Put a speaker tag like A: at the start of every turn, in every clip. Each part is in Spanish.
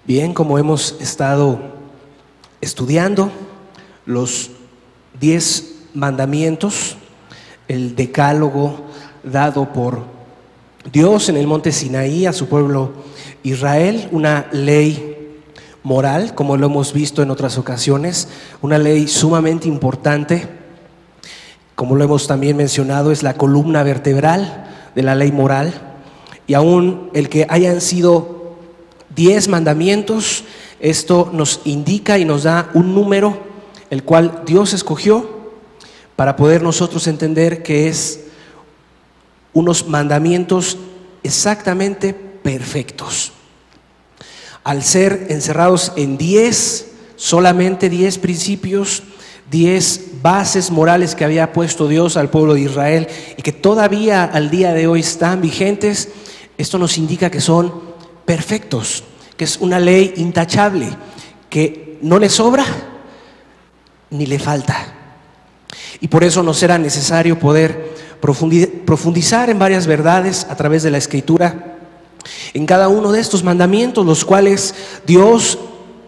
A: Bien, como hemos estado estudiando los 10 mandamientos, el decálogo dado por Dios en el monte Sinaí a su pueblo Israel, una ley moral, como lo hemos visto en otras ocasiones, una ley sumamente importante, como lo hemos también mencionado, es la columna vertebral de la ley moral, y aún el que hayan sido 10 mandamientos, esto nos indica y nos da un número, el cual Dios escogió para poder nosotros entender que es unos mandamientos exactamente perfectos. Al ser encerrados en 10, solamente 10 principios, 10 bases morales que había puesto Dios al pueblo de Israel y que todavía al día de hoy están vigentes, esto nos indica que son perfectos, que es una ley intachable, que no le sobra ni le falta. Y por eso nos era necesario poder profundizar en varias verdades a través de la Escritura, en cada uno de estos mandamientos, los cuales Dios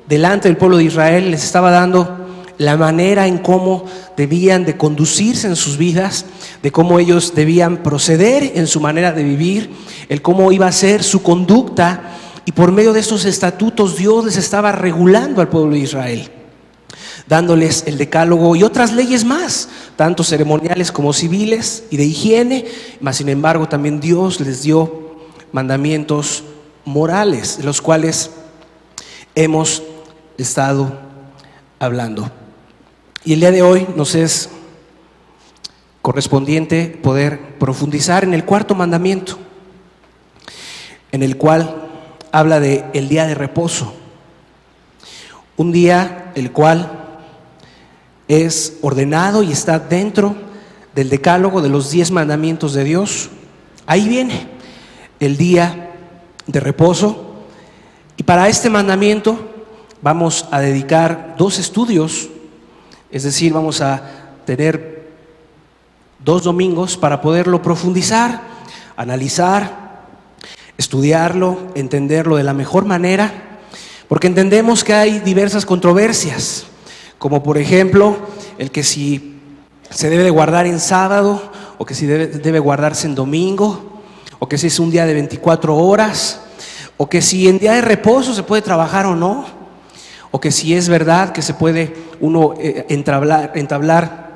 A: delante del pueblo de Israel les estaba dando la manera en cómo debían de conducirse en sus vidas, de cómo ellos debían proceder en su manera de vivir, el cómo iba a ser su conducta, y por medio de estos estatutos Dios les estaba regulando al pueblo de Israel, dándoles el decálogo y otras leyes más, tanto ceremoniales como civiles y de higiene, mas sin embargo también Dios les dio mandamientos morales, de los cuales hemos estado hablando. Y el día de hoy nos es correspondiente poder profundizar en el cuarto mandamiento, en el cual habla de el día de reposo, un día el cual es ordenado y está dentro del decálogo de los 10 mandamientos de Dios. Ahí viene el día de reposo, y para este mandamiento vamos a dedicar 2 estudios, es decir, vamos a tener 2 domingos para poderlo profundizar, analizar, estudiarlo, entenderlo de la mejor manera, porque entendemos que hay diversas controversias, como por ejemplo el que si se debe de guardar en sábado, o que si debe guardarse en domingo, o que si es un día de 24 horas, o que si en día de reposo se puede trabajar o no, o que si es verdad que se puede uno entablar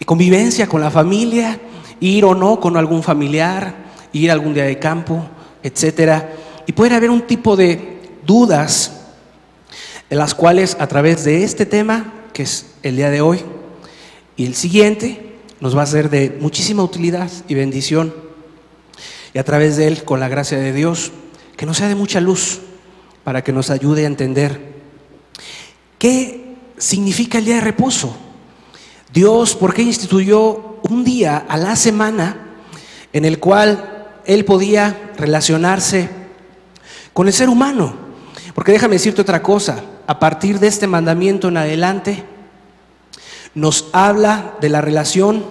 A: convivencia con la familia, ir o no con algún familiar, ir algún día de campo, etcétera. Y puede haber un tipo de dudas en las cuales a través de este tema, que es el día de hoy y el siguiente, nos va a ser de muchísima utilidad y bendición, y a través de él, con la gracia de Dios, que nos sea de mucha luz para que nos ayude a entender ¿qué significa el día de reposo? Dios, ¿por qué instituyó un día a la semana en el cual Él podía relacionarse con el ser humano? Porque déjame decirte otra cosa, a partir de este mandamiento en adelante, nos habla de la relación,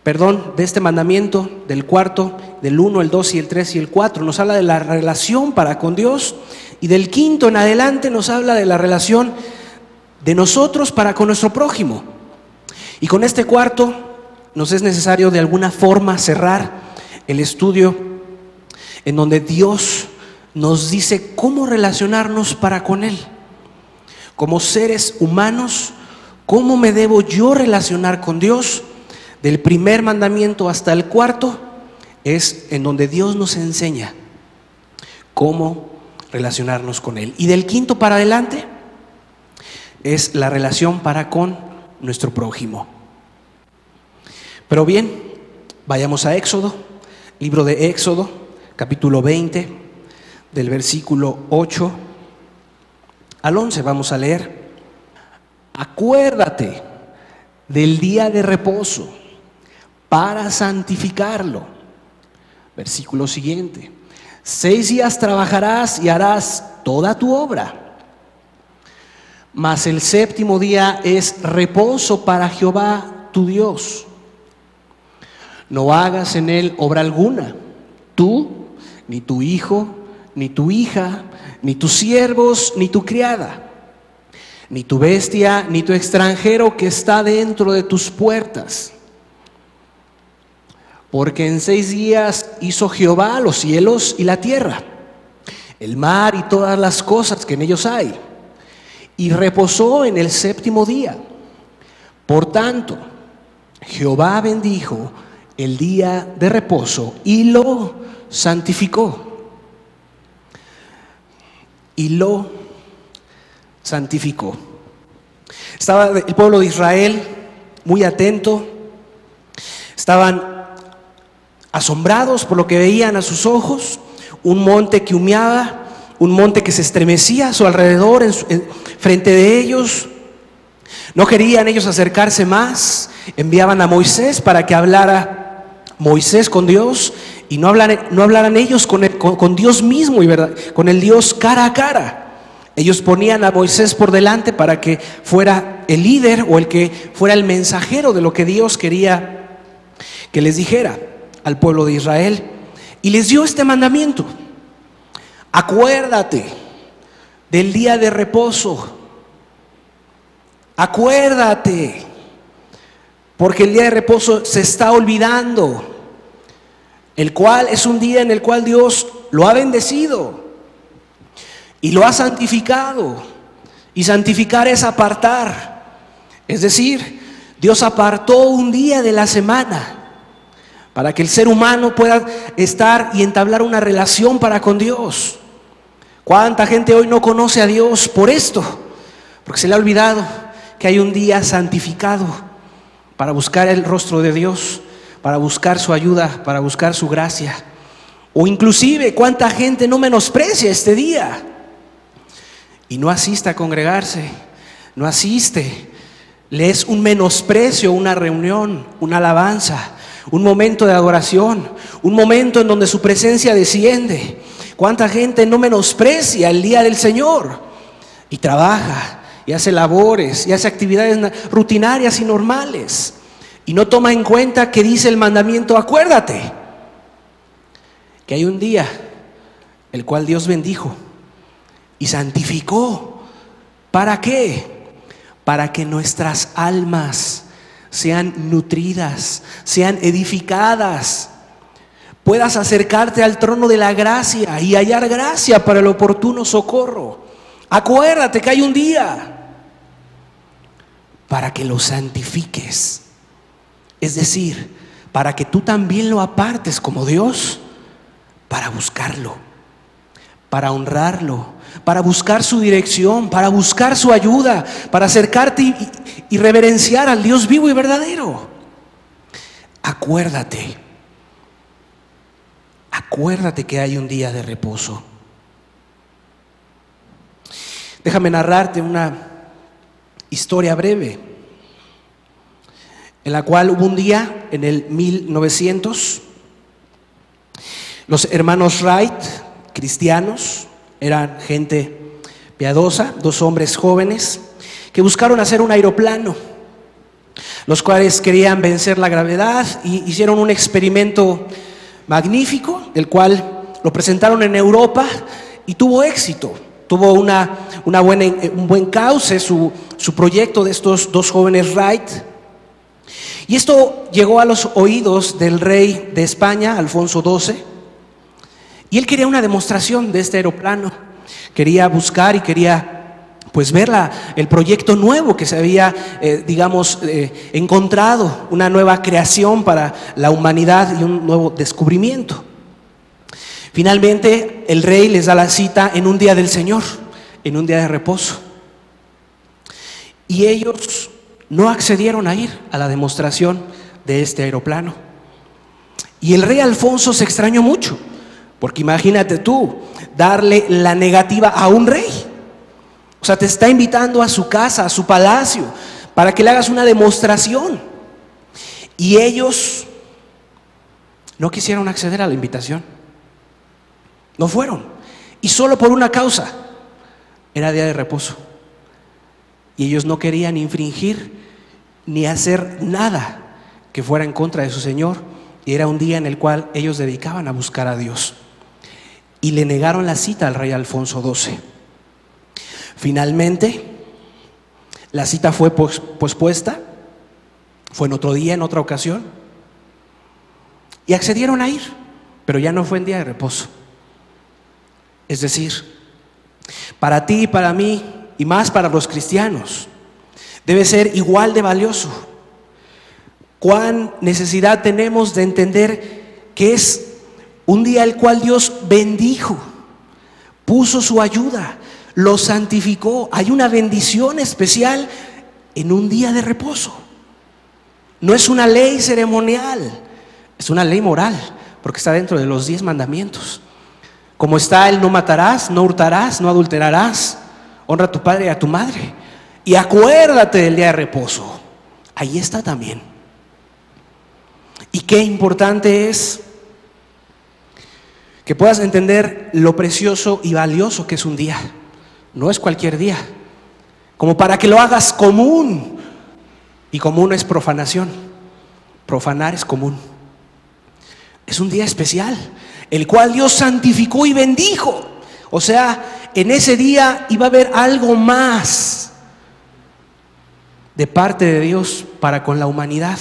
A: de este mandamiento, del cuarto, del 1, el 2 y el 3 y el 4, nos habla de la relación para con Dios, y del quinto en adelante nos habla de la relación de nosotros para con nuestro prójimo. Y con este cuarto nos es necesario de alguna forma cerrar el estudio en donde Dios nos dice cómo relacionarnos para con Él. Como seres humanos, ¿cómo me debo yo relacionar con Dios? Del primer mandamiento hasta el cuarto es en donde Dios nos enseña cómo relacionarnos con Él. Y del quinto para adelante es la relación para con nuestro prójimo. Pero bien, vayamos a Éxodo, libro de Éxodo, capítulo 20, del versículo 8 al 11, vamos a leer. Acuérdate del día de reposo para santificarlo. Versículo siguiente. 6 días trabajarás y harás toda tu obra, mas el séptimo día es reposo para Jehová tu Dios. No hagas en él obra alguna, tú, ni tu hijo, ni tu hija, ni tus siervos, ni tu criada, ni tu bestia, ni tu extranjero que está dentro de tus puertas. Porque en 6 días hizo Jehová los cielos y la tierra, el mar y todas las cosas que en ellos hay, y reposó en el 7º día. Por tanto, Jehová bendijo el día de reposo y lo santificó. Y lo santificó. Estaba el pueblo de Israel muy atento, estaban asombrados por lo que veían a sus ojos, un monte que humeaba, un monte que se estremecía a su alrededor, frente de ellos. No querían ellos acercarse más, enviaban a Moisés para que hablara Moisés con Dios y no hablaran ellos con Dios mismo, y verdad, con el Dios cara a cara. Ellos ponían a Moisés por delante para que fuera el líder o el que fuera el mensajero de lo que Dios quería que les dijera al pueblo de Israel, y les dio este mandamiento: acuérdate del día de reposo, acuérdate, porque el día de reposo se está olvidando, el cual es un día en el cual Dios lo ha bendecido y lo ha santificado. Y santificar es apartar, es decir, Dios apartó un día de la semana para que el ser humano pueda estar y entablar una relación para con Dios. ¿Cuánta gente hoy no conoce a Dios por esto? Porque se le ha olvidado que hay un día santificado para buscar el rostro de Dios, para buscar su ayuda, para buscar su gracia. O inclusive, ¿cuánta gente no menosprecia este día y no asiste a congregarse? No asiste. Le es un menosprecio una reunión, una alabanza, un momento de adoración, un momento en donde su presencia desciende. ¿Cuánta gente no menosprecia el día del Señor y trabaja y hace labores y hace actividades rutinarias y normales y no toma en cuenta que dice el mandamiento: acuérdate que hay un día el cual Dios bendijo y santificó? ¿Para qué? Para que nuestras almas sean nutridas, sean edificadas, puedas acercarte al trono de la gracia y hallar gracia para el oportuno socorro. Acuérdate que hay un día para que lo santifiques, es decir, para que tú también lo apartes como Dios, para buscarlo, para honrarlo, para buscar su dirección, para buscar su ayuda, para acercarte y reverenciar al Dios vivo y verdadero. Acuérdate que hay un día de reposo. Déjame narrarte una historia breve en la cual hubo un día en el 1900, los hermanos Wright, cristianos, eran gente piadosa, 2 hombres jóvenes que buscaron hacer un aeroplano, los cuales querían vencer la gravedad y hicieron un experimento magnífico, el cual lo presentaron en Europa y tuvo éxito. Tuvo un buen cauce su proyecto de estos 2 jóvenes Wright. Y esto llegó a los oídos del rey de España, Alfonso XII, y él quería una demostración de este aeroplano. Quería buscar y quería pues ver el proyecto nuevo que se había, encontrado, una nueva creación para la humanidad y un nuevo descubrimiento. Finalmente, el rey les da la cita en un día del Señor, en un día de reposo. Y ellos no accedieron a ir a la demostración de este aeroplano. Y el rey Alfonso se extrañó mucho, porque imagínate tú, darle la negativa a un rey. O sea, te está invitando a su casa, a su palacio, para que le hagas una demostración. Y ellos no quisieron acceder a la invitación. No fueron. Y solo por una causa: era día de reposo. Y ellos no querían infringir ni hacer nada que fuera en contra de su Señor. Y era un día en el cual ellos dedicaban a buscar a Dios. y le negaron la cita al rey Alfonso XII. Finalmente, la cita fue pospuesta, fue en otro día, en otra ocasión, y accedieron a ir, pero ya no fue en día de reposo. Es decir, para ti y para mí, y más para los cristianos, debe ser igual de valioso. Cuán necesidad tenemos de entender que es un día el cual Dios bendijo, puso su ayuda, lo santificó. Hay una bendición especial en un día de reposo. No es una ley ceremonial, es una ley moral, porque está dentro de los 10 mandamientos. Como está el no matarás, no hurtarás, no adulterarás, honra a tu padre y a tu madre, y acuérdate del día de reposo. Ahí está también. Y qué importante es que puedas entender lo precioso y valioso que es un día. No es cualquier día, como para que lo hagas común. Y común es profanación. Profanar es común. Es un día especial, el cual Dios santificó y bendijo. O sea, en ese día iba a haber algo más de parte de Dios para con la humanidad.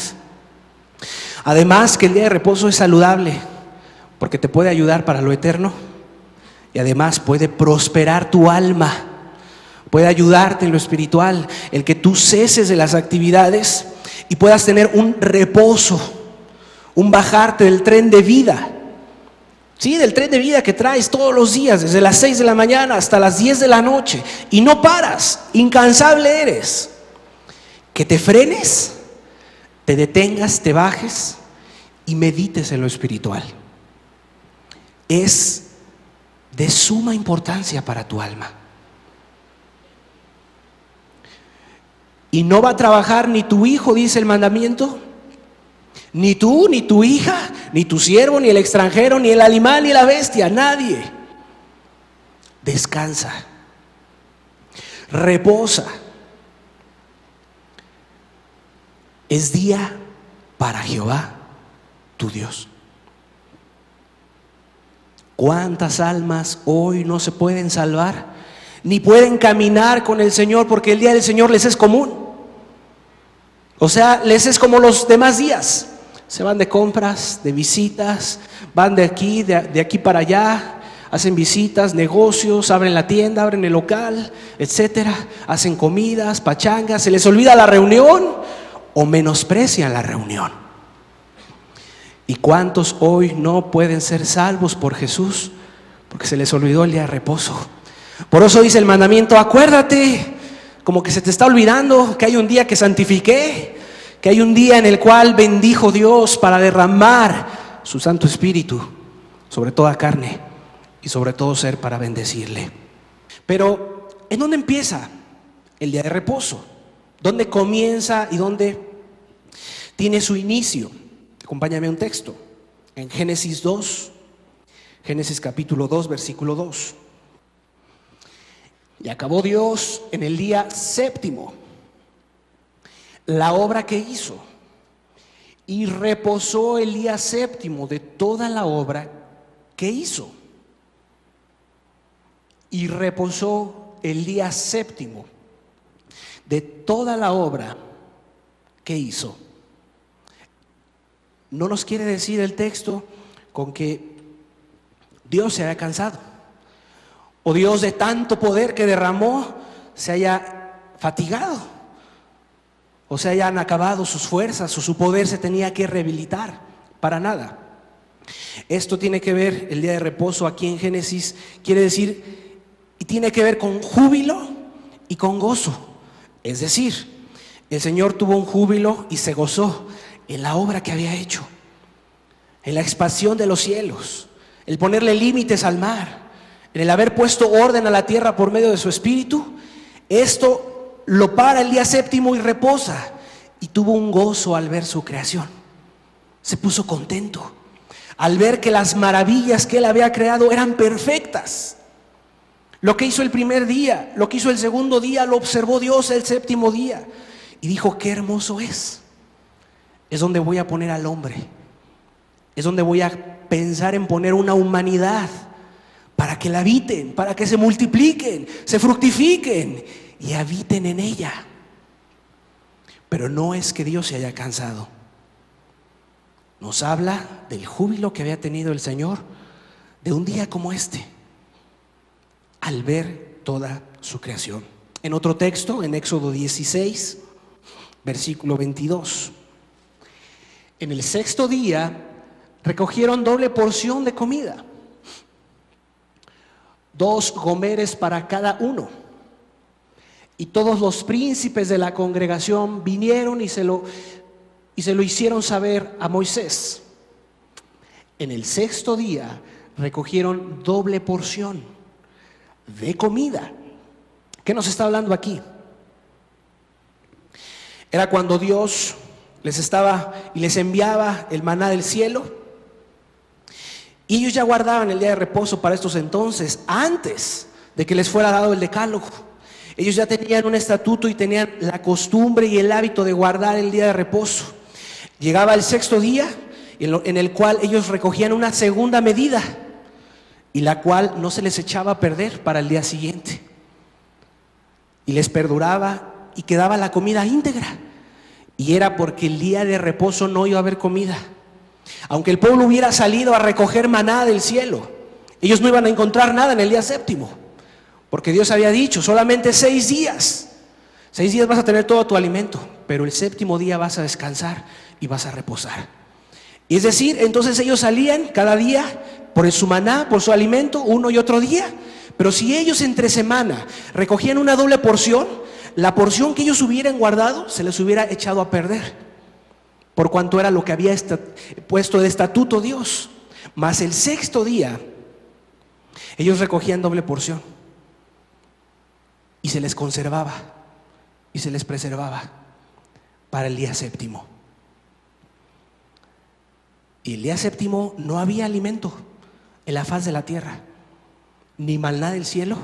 A: Además que el día de reposo es saludable, porque te puede ayudar para lo eterno, y además puede prosperar tu alma, puede ayudarte en lo espiritual, el que tú ceses de las actividades y puedas tener un reposo, un bajarte del tren de vida. Sí, del tren de vida que traes todos los días, desde las 6 de la mañana hasta las 10 de la noche, y no paras, incansable eres. Que te frenes, te detengas, te bajes y medites en lo espiritual. Es de suma importancia para tu alma. Y no va a trabajar ni tu hijo, dice el mandamiento, ni tú, ni tu hija, ni tu siervo, ni el extranjero, ni el animal, ni la bestia, nadie. Descansa, reposa. Es día para Jehová, tu Dios. ¿Cuántas almas hoy no se pueden salvar? Ni pueden caminar con el Señor porque el día del Señor les es común. O sea, les es como los demás días. Se van de compras, de visitas, van de aquí para allá, hacen visitas, negocios, abren la tienda, abren el local, etcétera, hacen comidas, pachangas, se les olvida la reunión o menosprecian la reunión. ¿Y cuántos hoy no pueden ser salvos por Jesús? Porque se les olvidó el día de reposo. Por eso dice el mandamiento, acuérdate, como que se te está olvidando que hay un día que santifiqué, que hay un día en el cual bendijo Dios para derramar su Santo Espíritu sobre toda carne y sobre todo ser para bendecirle. Pero, ¿en dónde empieza el día de reposo? ¿Dónde comienza y dónde tiene su inicio? Acompáñame a un texto, en Génesis 2, Génesis capítulo 2, versículo 2. Y acabó Dios en el día séptimo la obra que hizo, y reposó el día séptimo de toda la obra que hizo. Y reposó el día séptimo de toda la obra que hizo. No nos quiere decir el texto con que Dios se haya cansado, o Dios de tanto poder que derramó se haya fatigado, o se hayan acabado sus fuerzas, o su poder se tenía que rehabilitar. Para nada. Esto tiene que ver, el día de reposo aquí en Génesis, quiere decir, y tiene que ver con júbilo y con gozo. Es decir, el Señor tuvo un júbilo y se gozó en la obra que había hecho, en la expansión de los cielos, el ponerle límites al mar, en el haber puesto orden a la tierra por medio de su Espíritu. Esto lo para el día séptimo y reposa, y tuvo un gozo al ver su creación. Se puso contento al ver que las maravillas que él había creado eran perfectas. Lo que hizo el primer día, lo que hizo el segundo día, lo observó Dios el séptimo día y dijo: qué hermoso es. Es donde voy a poner al hombre, es donde voy a pensar en poner una humanidad para que la habiten, para que se multipliquen, se fructifiquen y habiten en ella. Pero no es que Dios se haya cansado. Nos habla del júbilo que había tenido el Señor de un día como este, al ver toda su creación. En otro texto, en Éxodo 16, versículo 22. En el sexto día recogieron doble porción de comida, 2 gomeres para cada uno. Y todos los príncipes de la congregación vinieron y se lo hicieron saber a Moisés. En el sexto día recogieron doble porción de comida. ¿Qué nos está hablando aquí? Era cuando Dios les enviaba el maná del cielo, y ellos ya guardaban el día de reposo para estos entonces, antes de que les fuera dado el decálogo. Ellos ya tenían un estatuto y tenían la costumbre y el hábito de guardar el día de reposo. Llegaba el sexto día, en el cual ellos recogían una segunda medida, y la cual no se les echaba a perder para el día siguiente, y les perduraba y quedaba la comida íntegra. Y era porque el día de reposo no iba a haber comida. Aunque el pueblo hubiera salido a recoger maná del cielo, ellos no iban a encontrar nada en el día séptimo, porque Dios había dicho: solamente 6 días. 6 días vas a tener todo tu alimento, pero el séptimo día vas a descansar y vas a reposar. Y es decir, entonces ellos salían cada día por su maná, por su alimento, uno y otro día. Pero si ellos entre semana recogían una doble porción, la porción que ellos hubieran guardado se les hubiera echado a perder, por cuanto era lo que había puesto de estatuto Dios. Mas el sexto día ellos recogían doble porción, y se les conservaba y se les preservaba para el día séptimo. Y el día séptimo no había alimento en la faz de la tierra, ni maná del cielo,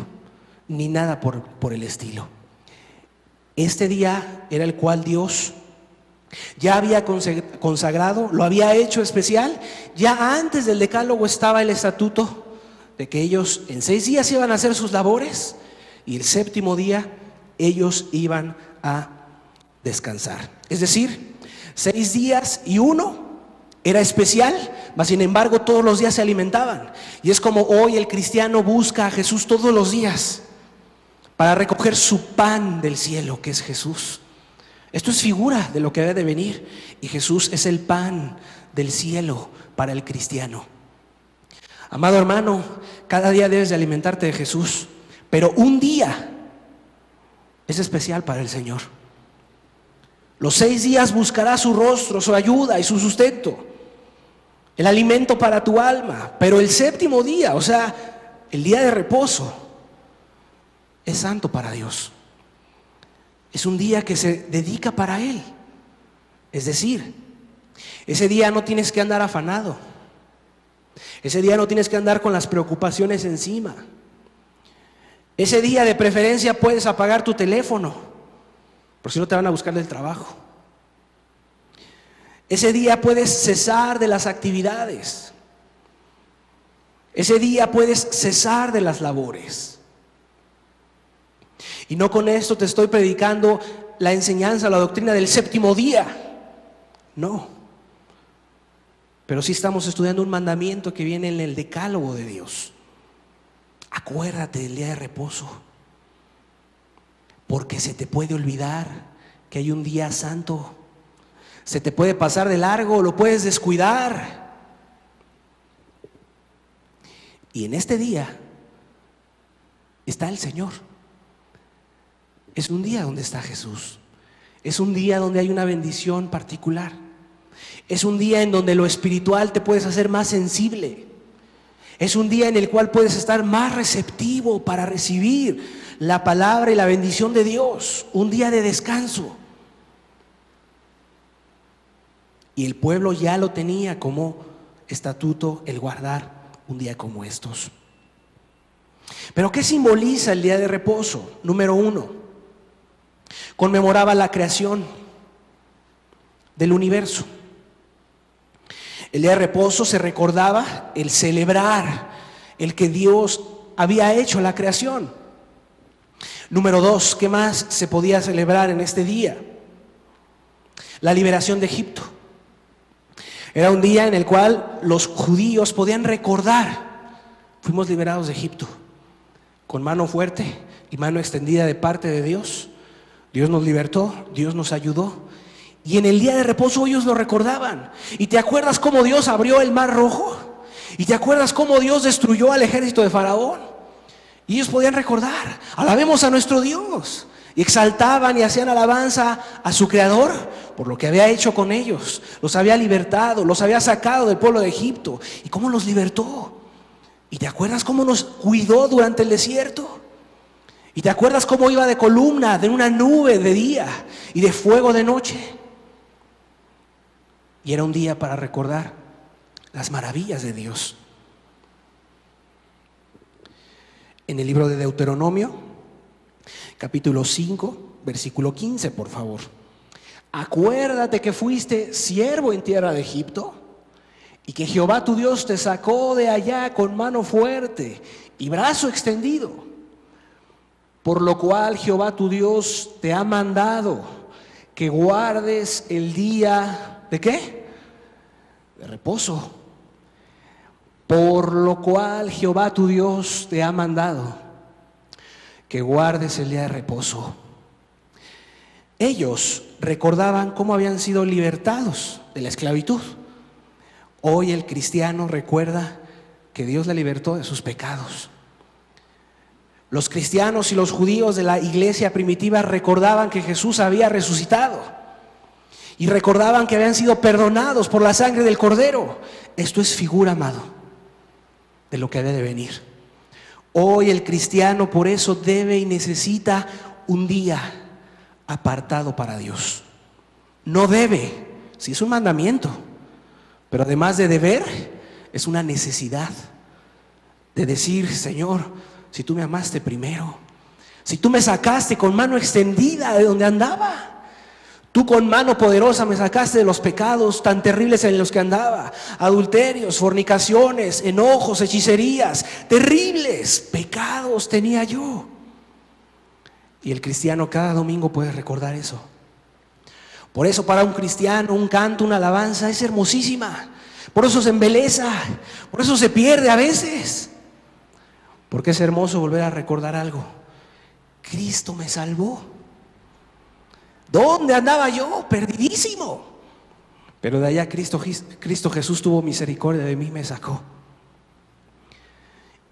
A: ni nada por el estilo. Este día era el cual Dios ya había consagrado, lo había hecho especial. Ya antes del decálogo estaba el estatuto de que ellos en 6 días iban a hacer sus labores, y el séptimo día ellos iban a descansar. Es decir, 6 días y uno era especial, mas sin embargo todos los días se alimentaban. Y es como hoy el cristiano busca a Jesús todos los días para recoger su pan del cielo, que es Jesús. Esto es figura de lo que debe de venir, y Jesús es el pan del cielo para el cristiano. Amado hermano, cada día debes de alimentarte de Jesús, pero un día es especial para el Señor. Los 6 días buscarás su rostro, su ayuda y su sustento, el alimento para tu alma. Pero el séptimo día, o sea, el día de reposo, es santo para Dios. Es un día que se dedica para Él. Es decir, ese día no tienes que andar afanado. Ese día no tienes que andar con las preocupaciones encima. Ese día de preferencia puedes apagar tu teléfono, por si no te van a buscar del trabajo. Ese día puedes cesar de las actividades. Ese día puedes cesar de las labores. Y no con esto te estoy predicando la enseñanza, la doctrina del séptimo día. No. Pero sí estamos estudiando un mandamiento que viene en el decálogo de Dios. Acuérdate del día de reposo, porque se te puede olvidar que hay un día santo. Se te puede pasar de largo, lo puedes descuidar. Y en este día está el Señor. Es un día donde está Jesús. Es un día donde hay una bendición particular. Es un día en donde lo espiritual te puedes hacer más sensible. Es un día en el cual puedes estar más receptivo para recibir la palabra y la bendición de Dios. Un día de descanso. Y el pueblo ya lo tenía como estatuto el guardar un día como estos. Pero ¿qué simboliza el día de reposo? Número 1, conmemoraba la creación del universo. El día de reposo se recordaba el celebrar el que Dios había hecho la creación. Número 2, ¿qué más se podía celebrar en este día? La liberación de Egipto. Era un día en el cual los judíos podían recordar: fuimos liberados de Egipto con mano fuerte y mano extendida de parte de Dios. Dios nos libertó, Dios nos ayudó. Y en el día de reposo ellos lo recordaban. ¿Y te acuerdas cómo Dios abrió el mar rojo? ¿Y te acuerdas cómo Dios destruyó al ejército de Faraón? Y ellos podían recordar: alabemos a nuestro Dios. Y exaltaban y hacían alabanza a su Creador por lo que había hecho con ellos. Los había libertado, los había sacado del pueblo de Egipto. ¿Y cómo los libertó? ¿Y te acuerdas cómo nos cuidó durante el desierto? ¿Y te acuerdas cómo iba de columna, de una nube de día y de fuego de noche? Y era un día para recordar las maravillas de Dios. En el libro de Deuteronomio, capítulo 5, versículo 15, por favor. Acuérdate que fuiste siervo en tierra de Egipto y que Jehová tu Dios te sacó de allá con mano fuerte y brazo extendido, por lo cual Jehová tu Dios te ha mandado que guardes el día ¿de qué? De reposo. Por lo cual Jehová tu Dios te ha mandado que guardes el día de reposo. Ellos recordaban cómo habían sido libertados de la esclavitud. Hoy el cristiano recuerda que Dios le libertó de sus pecados. Los cristianos y los judíos de la iglesia primitiva recordaban que Jesús había resucitado y recordaban que habían sido perdonados por la sangre del Cordero. Esto es figura, amado, de lo que debe de venir. Hoy el cristiano por eso debe y necesita un día apartado para Dios. No debe, sí es un mandamiento, pero además de deber, es una necesidad de decir: Señor, si tú me amaste primero, si tú me sacaste con mano extendida de donde andaba, tú con mano poderosa me sacaste de los pecados tan terribles en los que andaba: adulterios, fornicaciones, enojos, hechicerías, terribles pecados tenía yo. Y el cristiano cada domingo puede recordar eso. Por eso para un cristiano un canto, una alabanza es hermosísima. Por eso se embeleza, por eso se pierde a veces. Porque es hermoso volver a recordar algo: Cristo me salvó. ¿Dónde andaba yo? Perdidísimo. Pero de allá Cristo Jesús tuvo misericordia de mí, me sacó.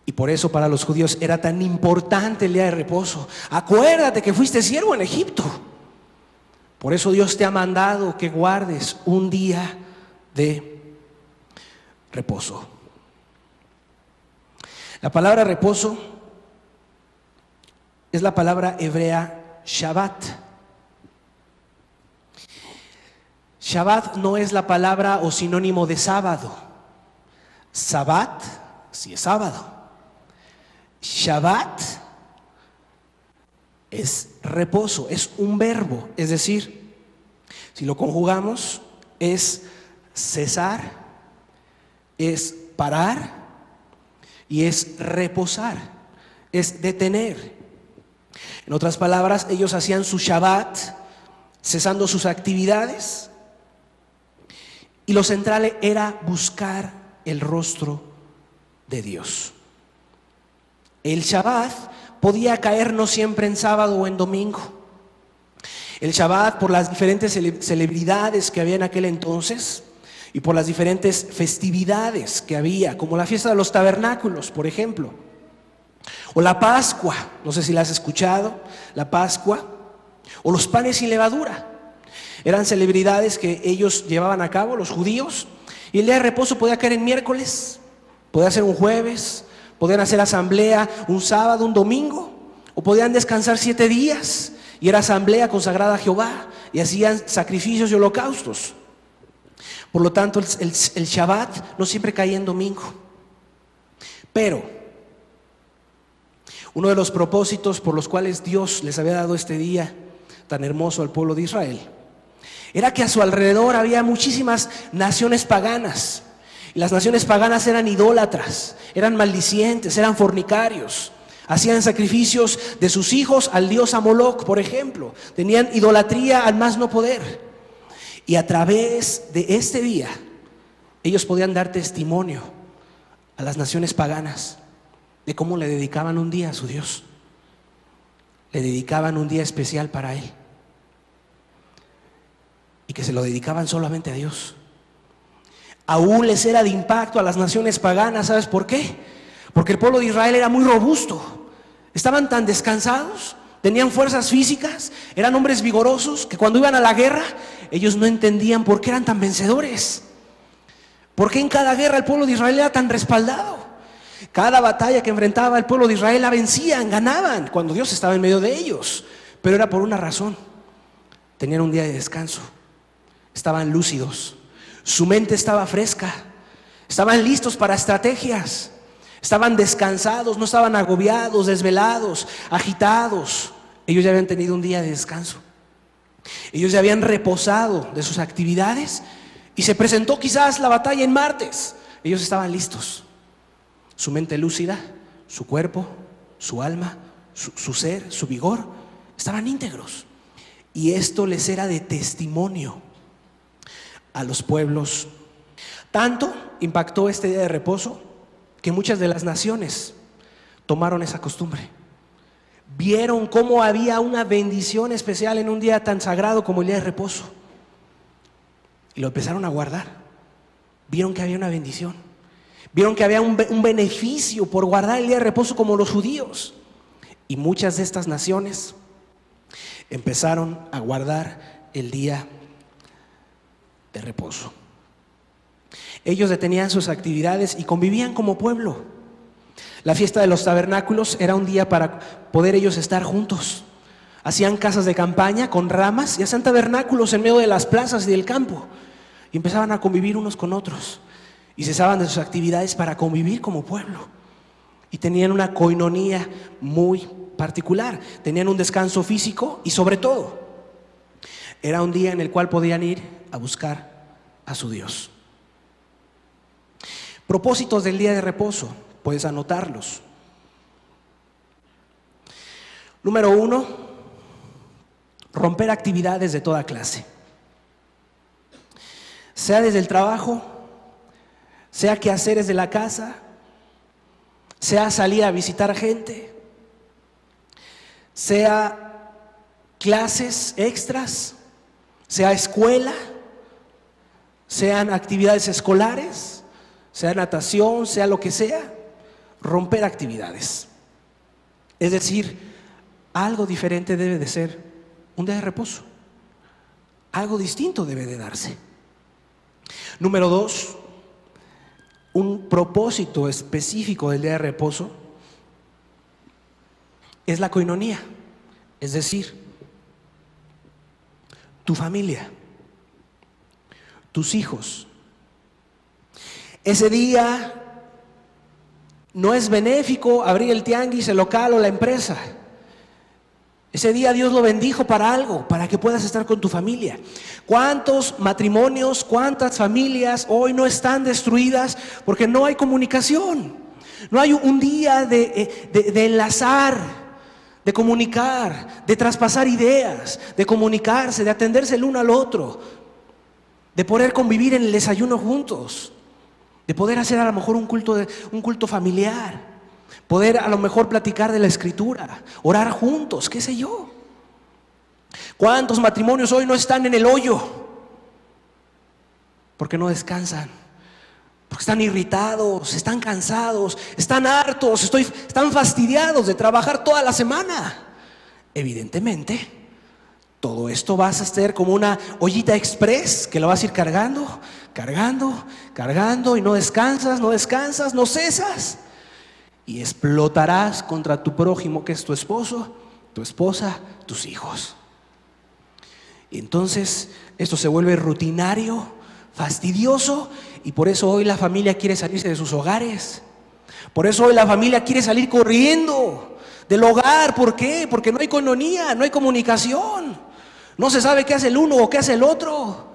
A: Y por eso para los judíos era tan importante el día de reposo. Acuérdate que fuiste siervo en Egipto. Por eso Dios te ha mandado que guardes un día de reposo. La palabra reposo es la palabra hebrea Shabbat. Shabbat no es la palabra o sinónimo de sábado. Sabbat sí es sábado. Shabbat es reposo, es un verbo, es decir, si lo conjugamos, es cesar, es parar y es reposar, es detener. En otras palabras, ellos hacían su Shabbat cesando sus actividades, y lo central era buscar el rostro de Dios. El Shabbat podía caer no siempre en sábado o en domingo. El Shabbat, por las diferentes celebridades que había en aquel entonces y por las diferentes festividades que había, como la fiesta de los tabernáculos, por ejemplo, o la Pascua, no sé si la has escuchado, la Pascua, o los panes sin levadura. Eran celebridades que ellos llevaban a cabo, los judíos, y el día de reposo podía caer en miércoles, podía ser un jueves, podían hacer asamblea un sábado, un domingo, o podían descansar 7 días y era asamblea consagrada a Jehová y hacían sacrificios y holocaustos. Por lo tanto, el Shabbat no siempre caía en domingo. Pero uno de los propósitos por los cuales Dios les había dado este día tan hermoso al pueblo de Israel era que a su alrededor había muchísimas naciones paganas. Y las naciones paganas eran idólatras, eran maldicientes, eran fornicarios. Hacían sacrificios de sus hijos al dios Amoloc, por ejemplo. Tenían idolatría al más no poder. Y a través de este día, ellos podían dar testimonio a las naciones paganas de cómo le dedicaban un día a su Dios. Le dedicaban un día especial para Él. Y que se lo dedicaban solamente a Dios. Aún les era de impacto a las naciones paganas. ¿Sabes por qué? Porque el pueblo de Israel era muy robusto. Estaban tan descansados, tenían fuerzas físicas, eran hombres vigorosos, que cuando iban a la guerra, ellos no entendían por qué eran tan vencedores. ¿Por qué en cada guerra el pueblo de Israel era tan respaldado? Cada batalla que enfrentaba el pueblo de Israel la vencían, ganaban, cuando Dios estaba en medio de ellos. Pero era por una razón: tenían un día de descanso, estaban lúcidos, su mente estaba fresca, estaban listos para estrategias. Estaban descansados, no estaban agobiados, desvelados, agitados. Ellos ya habían tenido un día de descanso. Ellos ya habían reposado de sus actividades y se presentó quizás la batalla en martes. Ellos estaban listos. Su mente lúcida, su cuerpo, su alma, su ser, su vigor, estaban íntegros. Y esto les era de testimonio a los pueblos. Tanto impactó este día de reposo que muchas de las naciones tomaron esa costumbre. Vieron cómo había una bendición especial en un día tan sagrado como el día de reposo, y lo empezaron a guardar. Vieron que había una bendición, vieron que había un beneficio por guardar el día de reposo, como los judíos. Y muchas de estas naciones empezaron a guardar el día de reposo. Ellos detenían sus actividades y convivían como pueblo. La fiesta de los tabernáculos era un día para poder ellos estar juntos. Hacían casas de campaña con ramas y hacían tabernáculos en medio de las plazas y del campo. Y empezaban a convivir unos con otros. Y cesaban de sus actividades para convivir como pueblo. Y tenían una coinonía muy particular. Tenían un descanso físico y, sobre todo, era un día en el cual podían ir a buscar a su Dios. Propósitos del día de reposo, puedes anotarlos. Número 1, romper actividades de toda clase. Sea desde el trabajo, sea quehaceres de la casa, sea salir a visitar gente, sea clases extras, sea escuela, sean actividades escolares, sea natación, sea lo que sea. Romper actividades. Es decir, algo diferente debe de ser un día de reposo. Algo distinto debe de darse. Número 2, un propósito específico del día de reposo es la coinonía. Es decir, tu familia, tus hijos. Ese día no es benéfico abrir el tianguis, el local o la empresa. Ese día Dios lo bendijo para algo, para que puedas estar con tu familia. ¿Cuántos matrimonios, cuántas familias hoy no están destruidas porque no hay comunicación? No hay un día de enlazar, de comunicar, de traspasar ideas, de comunicarse, de atenderse el uno al otro, de poder convivir en el desayuno juntos, de poder hacer a lo mejor un culto familiar, poder a lo mejor platicar de la Escritura, orar juntos, qué sé yo. ¿Cuántos matrimonios hoy no están en el hoyo? Porque no descansan, porque están irritados, están cansados, están hartos, están fastidiados de trabajar toda la semana. Evidentemente, todo esto vas a ser como una ollita express que lo vas a ir cargando, y no descansas, no cesas. Y explotarás contra tu prójimo, que es tu esposo, tu esposa, tus hijos. Y entonces esto se vuelve rutinario, fastidioso, y por eso hoy la familia quiere salirse de sus hogares. Por eso hoy la familia quiere salir corriendo del hogar. ¿Por qué? Porque no hay coinonía, no hay comunicación. No se sabe qué hace el uno o qué hace el otro.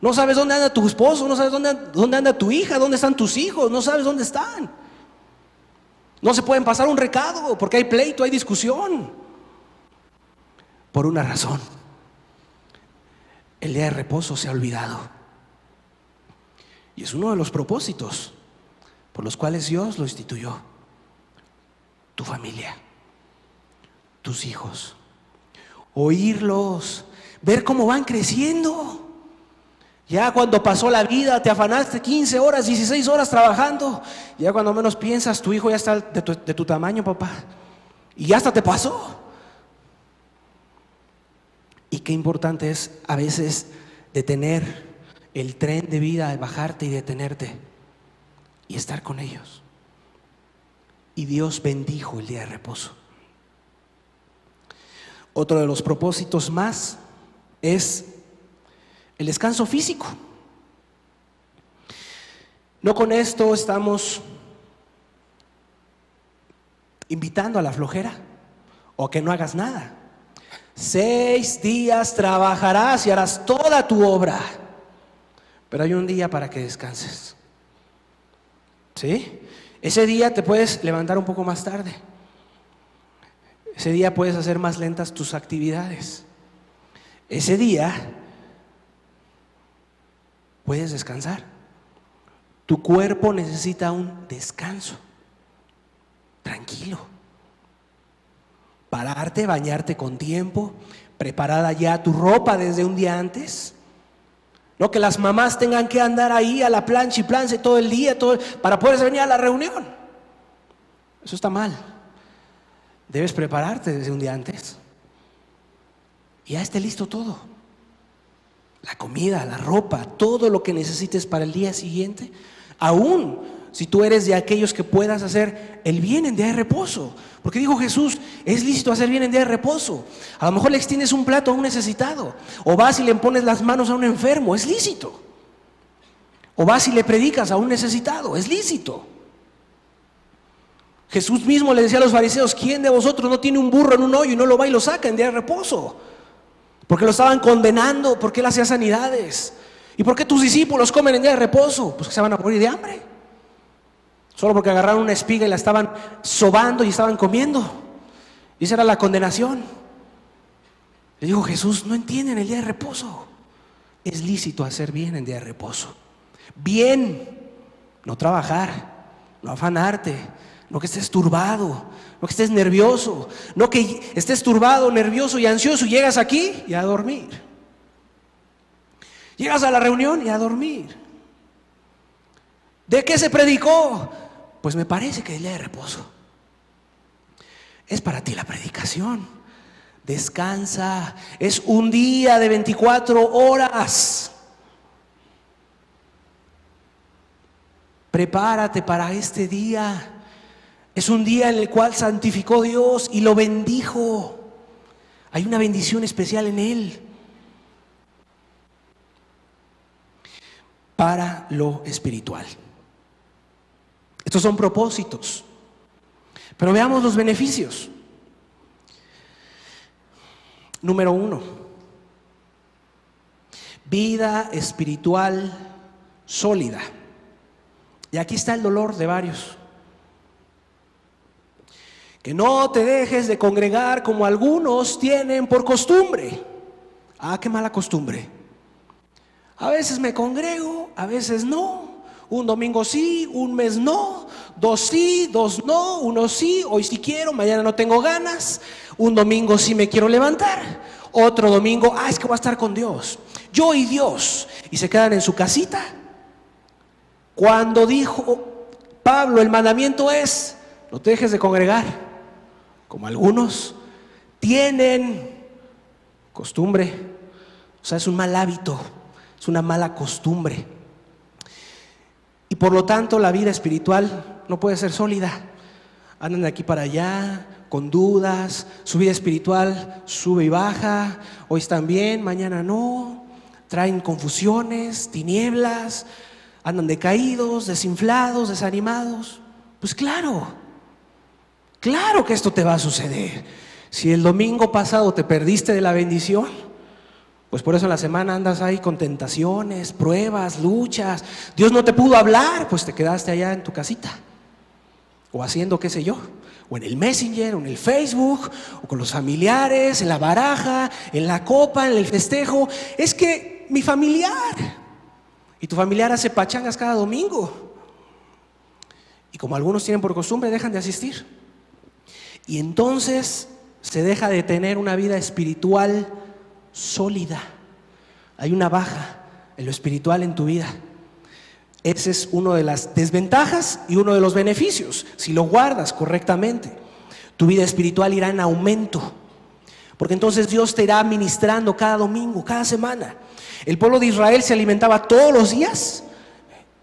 A: No sabes dónde anda tu esposo, no sabes dónde anda tu hija, dónde están tus hijos, no sabes dónde están. No se pueden pasar un recado porque hay pleito, hay discusión. Por una razón: el día de reposo se ha olvidado. Y es uno de los propósitos por los cuales Dios lo instituyó. Tu familia, tus hijos, oírlos, ver cómo van creciendo. Ya cuando pasó la vida, te afanaste 15 horas, 16 horas trabajando. Ya cuando menos piensas, tu hijo ya está de tu tamaño, papá. Y ya hasta te pasó. Y qué importante es a veces detener el tren de vida, bajarte y detenerte y estar con ellos. Y Dios bendijo el día de reposo. Otro de los propósitos más es el descanso físico. No con esto estamos invitando a la flojera o a que no hagas nada. 6 días trabajarás y harás toda tu obra, pero hay un día para que descanses. ¿Sí? Ese día te puedes levantar un poco más tarde. Ese día puedes hacer más lentas tus actividades. Ese día puedes descansar. Tu cuerpo necesita un descanso. Tranquilo. Pararte, bañarte con tiempo, preparada ya tu ropa desde un día antes. No que las mamás tengan que andar ahí a la plancha y planche todo el día para poder venir a la reunión. Eso está mal. Debes prepararte desde un día antes. Y ya esté listo todo. La comida, la ropa, todo lo que necesites para el día siguiente. Aún si tú eres de aquellos que puedas hacer el bien en día de reposo. Porque dijo Jesús, es lícito hacer bien en día de reposo. A lo mejor le extiendes un plato a un necesitado. O vas y le pones las manos a un enfermo, es lícito. O vas y le predicas a un necesitado, es lícito. Jesús mismo le decía a los fariseos, ¿quién de vosotros no tiene un burro en un hoyo y no lo va y lo saca en día de reposo? Porque lo estaban condenando, porque él hacía sanidades. ¿Y por qué tus discípulos comen en día de reposo? Pues que se van a morir de hambre. Solo porque agarraron una espiga y la estaban sobando y estaban comiendo. Y esa era la condenación. Le dijo Jesús, no entienden el día de reposo. Es lícito hacer bien en día de reposo. Bien, no trabajar, no afanarte, no que estés turbado, no que estés nervioso, no que estés turbado, nervioso y ansioso y llegas aquí y a dormir. Llegas a la reunión y a dormir. ¿De qué se predicó? Pues me parece que el día de reposo. Es para ti la predicación. Descansa. Es un día de 24 horas. Prepárate para este día. Es un día en el cual santificó Dios y lo bendijo. Hay una bendición especial en él. Para lo espiritual. Estos son propósitos. Pero veamos los beneficios. Número 1. Vida espiritual sólida. Y aquí está el dolor de varios. Que no te dejes de congregar como algunos tienen por costumbre. Ah, qué mala costumbre. A veces me congrego, a veces no. Un domingo sí, un mes no. 2 sí, 2 no. 1 sí, hoy sí quiero, mañana no tengo ganas. Un domingo sí me quiero levantar. Otro domingo, es que voy a estar con Dios. Yo y Dios. Y se quedan en su casita. Cuando dijo Pablo, el mandamiento es, no te dejes de congregar, como algunos tienen costumbre. O sea, es un mal hábito, es una mala costumbre. Y por lo tanto la vida espiritual no puede ser sólida. Andan de aquí para allá con dudas. Su vida espiritual sube y baja. Hoy están bien, mañana no. Traen confusiones, tinieblas. Andan decaídos, desinflados, desanimados. Pues claro que esto te va a suceder. Si el domingo pasado te perdiste de la bendición, Pues por eso en la semana andas ahí con tentaciones, pruebas, luchas. Dios no te pudo hablar, pues te quedaste allá en tu casita. O haciendo qué sé yo. O en el Messenger, o en el Facebook, o con los familiares, en la baraja, en la copa, en el festejo. Es que mi familiar. Y tu familiar hace pachangas cada domingo. Y como algunos tienen por costumbre, dejan de asistir. Y entonces se deja de tener una vida espiritual sólida. Hay una baja en lo espiritual en tu vida. Ese es uno de las desventajas y uno de los beneficios. Si lo guardas correctamente, tu vida espiritual irá en aumento. Porque entonces Dios te irá ministrando cada domingo, cada semana. El pueblo de Israel se alimentaba todos los días.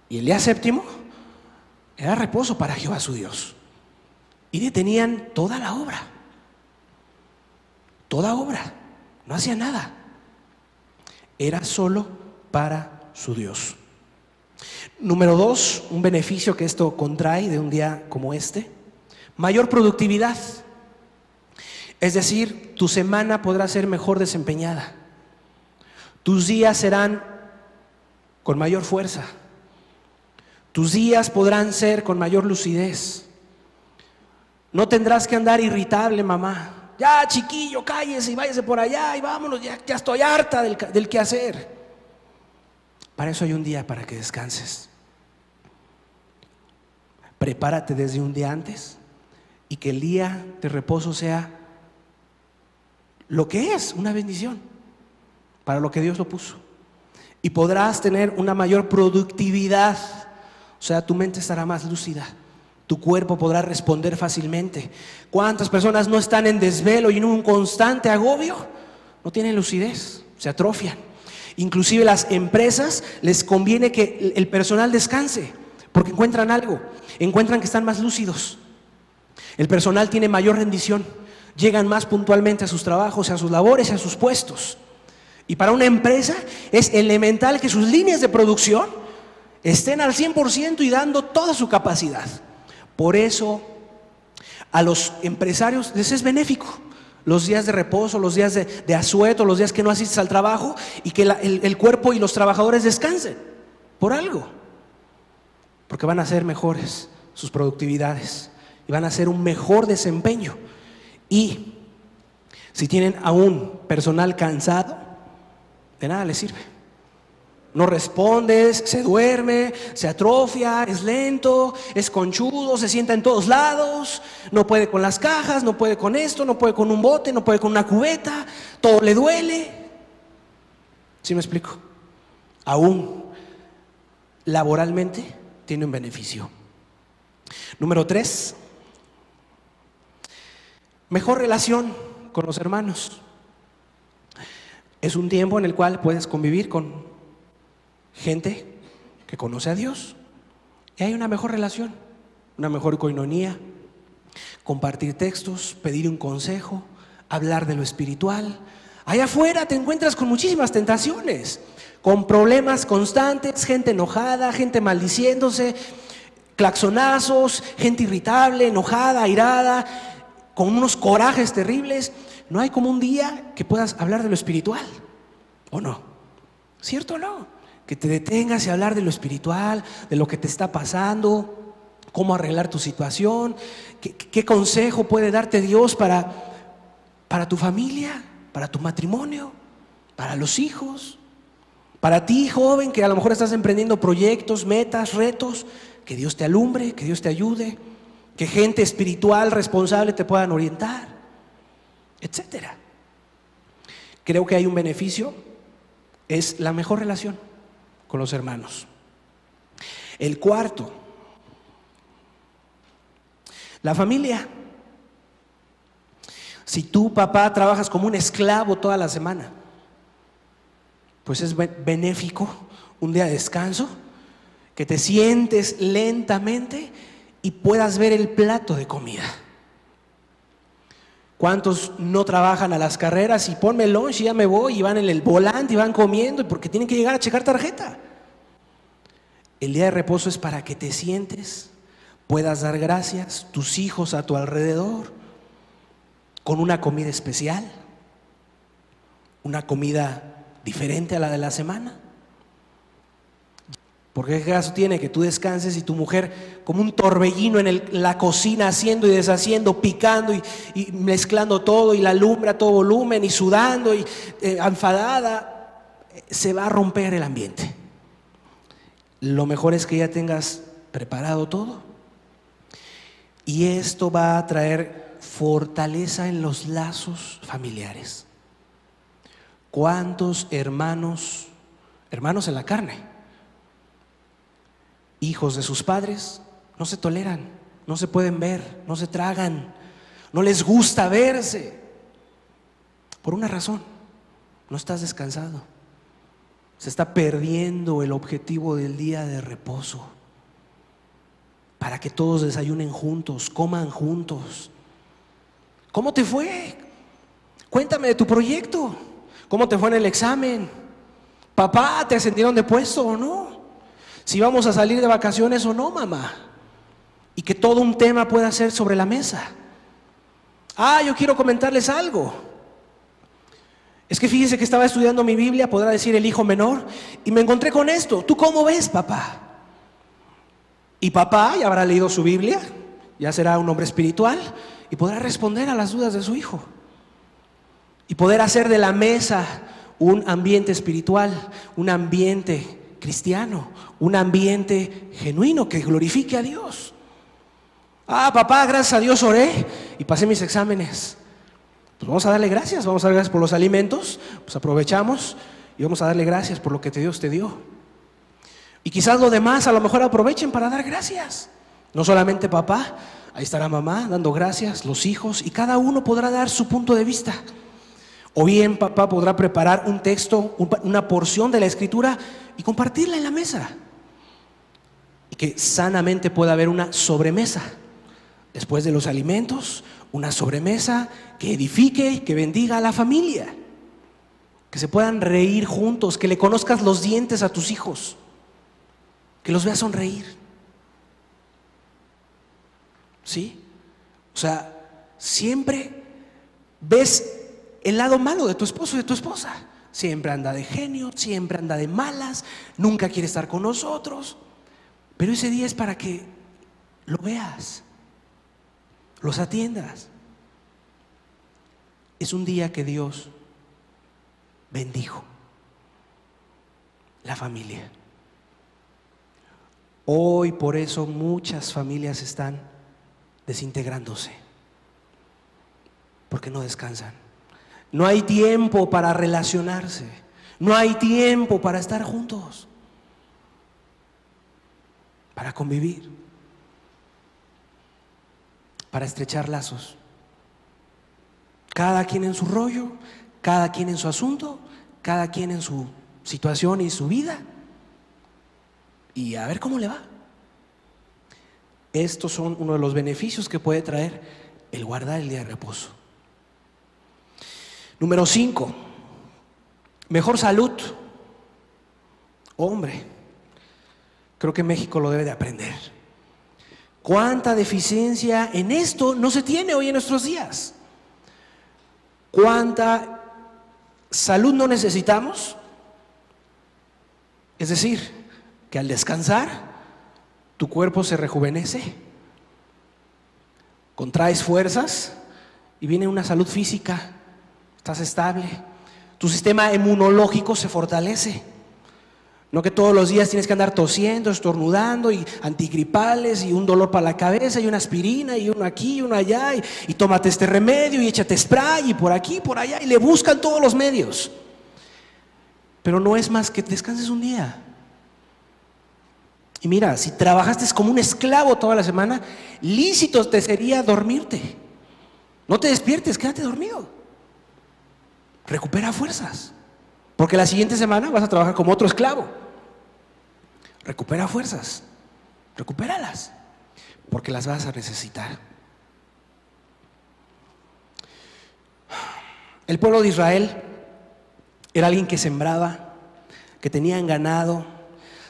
A: Y el día séptimo era reposo para Jehová su Dios. Y detenían toda la obra. Toda obra. No hacía nada. Era solo para su Dios. Número 2, un beneficio que esto contrae de un día como este: mayor productividad. Es decir, tu semana podrá ser mejor desempeñada. Tus días serán con mayor fuerza. Tus días podrán ser con mayor lucidez. No tendrás que andar irritable, mamá. Ya, chiquillo, cállese y váyase por allá y vámonos, ya estoy harta del quehacer. Para eso hay un día para que descanses. Prepárate desde un día antes y que el día de reposo sea lo que es, una bendición, para lo que Dios lo puso. Y podrás tener una mayor productividad, o sea, tu mente estará más lúcida. Tu cuerpo podrá responder fácilmente. ¿Cuántas personas no están en desvelo y en un constante agobio? No tienen lucidez, se atrofian. Inclusive las empresas les conviene que el personal descanse, porque encuentran algo, encuentran que están más lúcidos. El personal tiene mayor rendición, llegan más puntualmente a sus trabajos, a sus labores, a sus puestos. Y para una empresa es elemental que sus líneas de producción estén al 100% y dando toda su capacidad. Por eso a los empresarios les es benéfico los días de reposo, los días de asueto, los días que no asistes al trabajo y que el cuerpo y los trabajadores descansen por algo, porque van a ser mejores sus productividades y van a hacer un mejor desempeño. Y si tienen aún personal cansado, de nada les sirve. No respondes, se duerme, se atrofia, es lento, es conchudo, se sienta en todos lados, no puede con las cajas, no puede con esto, no puede con un bote, no puede con una cubeta, todo le duele. ¿Sí me explico? Aún laboralmente tiene un beneficio. Número 3, mejor relación con los hermanos. Es un tiempo en el cual puedes convivir con gente que conoce a Dios y hay una mejor relación, una mejor coinonía, compartir textos, pedir un consejo, hablar de lo espiritual. Allá afuera te encuentras con muchísimas tentaciones, con problemas constantes, gente enojada, gente maldiciéndose, claxonazos, gente irritable, enojada, airada, con unos corajes terribles. No hay como un día que puedas hablar de lo espiritual, ¿o no? ¿Cierto o no? Que te detengas y hablar de lo espiritual, de lo que te está pasando, cómo arreglar tu situación, qué consejo puede darte Dios para tu familia, para tu matrimonio, para los hijos, para ti, joven, que a lo mejor estás emprendiendo proyectos, metas, retos. Que Dios te alumbre, que Dios te ayude, que gente espiritual responsable te puedan orientar, etcétera. Creo que hay un beneficio, es la mejor relación con los hermanos. El cuarto, la familia. Si tú, papá, trabajas como un esclavo toda la semana, pues es benéfico un día de descanso, que te sientes lentamente y puedas ver el plato de comida. ¿Cuántos no trabajan a las carreras y ponme el lunch y ya me voy, y van en el volante y van comiendo porque tienen que llegar a checar tarjeta? El día de reposo es para que te sientes, puedas dar gracias, tus hijos a tu alrededor, con una comida especial, una comida diferente a la de la semana. Porque qué caso tiene que tú descanses y tu mujer como un torbellino en la cocina haciendo y deshaciendo, picando y mezclando todo y la lumbre a todo volumen y sudando y enfadada, se va a romper el ambiente. Lo mejor es que ya tengas preparado todo y esto va a traer fortaleza en los lazos familiares. ¿Cuántos hermanos en la carne, hijos de sus padres, no se toleran, no se pueden ver, no se tragan, no les gusta verse? Por una razón: no estás descansado. Se está perdiendo el objetivo del día de reposo, para que todos desayunen juntos, coman juntos. ¿Cómo te fue? Cuéntame de tu proyecto. ¿Cómo te fue en el examen? Papá, ¿te ascendieron de puesto o no? Si vamos a salir de vacaciones o no, mamá. Y que todo un tema pueda ser sobre la mesa. Yo quiero comentarles algo. Es que fíjense que estaba estudiando mi Biblia, podrá decir el hijo menor, y me encontré con esto. ¿Tú cómo ves, papá? Y papá ya habrá leído su Biblia, ya será un hombre espiritual y podrá responder a las dudas de su hijo. Y poder hacer de la mesa un ambiente espiritual, un ambiente cristiano, un ambiente genuino que glorifique a Dios. Papá, gracias a Dios oré y pasé mis exámenes. Pues vamos a darle gracias, vamos a dar gracias por los alimentos, pues aprovechamos y vamos a darle gracias por lo que Dios te dio. Y quizás lo demás a lo mejor aprovechen para dar gracias. No solamente papá, ahí estará mamá dando gracias, los hijos, y cada uno podrá dar su punto de vista. O bien papá podrá preparar un texto, una porción de la escritura y compartirla en la mesa. Y que sanamente pueda haber una sobremesa. Después de los alimentos, una sobremesa que edifique, que bendiga a la familia. Que se puedan reír juntos, que le conozcas los dientes a tus hijos, que los veas sonreír. ¿Sí? O sea, siempre ves el lado malo de tu esposo y de tu esposa. Siempre anda de genio, siempre anda de malas, nunca quiere estar con nosotros. Pero ese día es para que lo veas, los atiendas. Es un día que Dios bendijo la familia. Hoy por eso muchas familias están desintegrándose, porque no descansan. No hay tiempo para relacionarse, no hay tiempo para estar juntos, para convivir, para estrechar lazos. Cada quien en su rollo, cada quien en su asunto, cada quien en su situación y su vida, y a ver cómo le va. Estos son uno de los beneficios que puede traer el guardar el día de reposo. Número 5, mejor salud. Hombre, creo que México lo debe de aprender. ¿Cuánta deficiencia en esto no se tiene hoy en nuestros días? ¿Cuánta salud no necesitamos? Es decir, que al descansar, tu cuerpo se rejuvenece, contraes fuerzas y viene una salud física. Estás estable, tu sistema inmunológico se fortalece. No que todos los días tienes que andar tosiendo, estornudando y antigripales y un dolor para la cabeza y una aspirina y uno aquí y uno allá y tómate este remedio y échate spray y por aquí, por allá, y le buscan todos los medios. Pero no es más que descanses un día. Y mira, si trabajaste como un esclavo toda la semana, lícito te sería dormirte. No te despiertes, quédate dormido. Recupera fuerzas, porque la siguiente semana vas a trabajar como otro esclavo. Recupera fuerzas, recupéralas, porque las vas a necesitar. El pueblo de Israel era alguien que sembraba, que tenían ganado,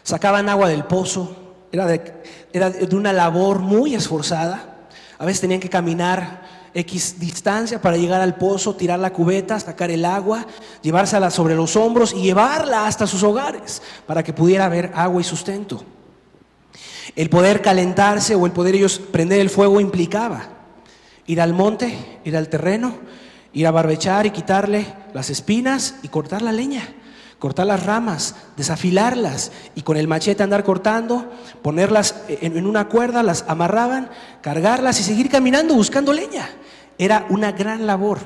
A: sacaban agua del pozo, era de una labor muy esforzada. A veces tenían que caminar X distancia para llegar al pozo, tirar la cubeta, sacar el agua, llevársela sobre los hombros y llevarla hasta sus hogares para que pudiera haber agua y sustento. El poder calentarse o el poder ellos prender el fuego implicaba ir al monte, ir al terreno, ir a barbechar y quitarle las espinas y cortar la leña, cortar las ramas, desafilarlas y con el machete andar cortando, ponerlas en una cuerda, las amarraban, cargarlas y seguir caminando buscando leña. Era una gran labor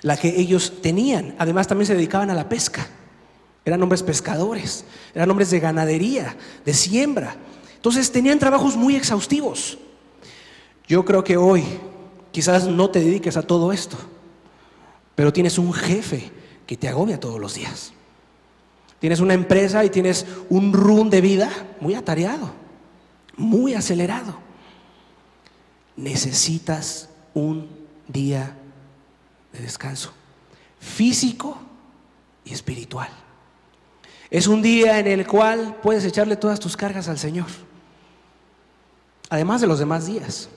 A: la que ellos tenían. Además también se dedicaban a la pesca. Eran hombres pescadores, eran hombres de ganadería, de siembra. Entonces tenían trabajos muy exhaustivos. Yo creo que hoy quizás no te dediques a todo esto, pero tienes un jefe que te agobia todos los días. Tienes una empresa y tienes un run de vida muy atareado, muy acelerado. Necesitas un día de descanso físico y espiritual. Es un día en el cual puedes echarle todas tus cargas al Señor, además de los demás días.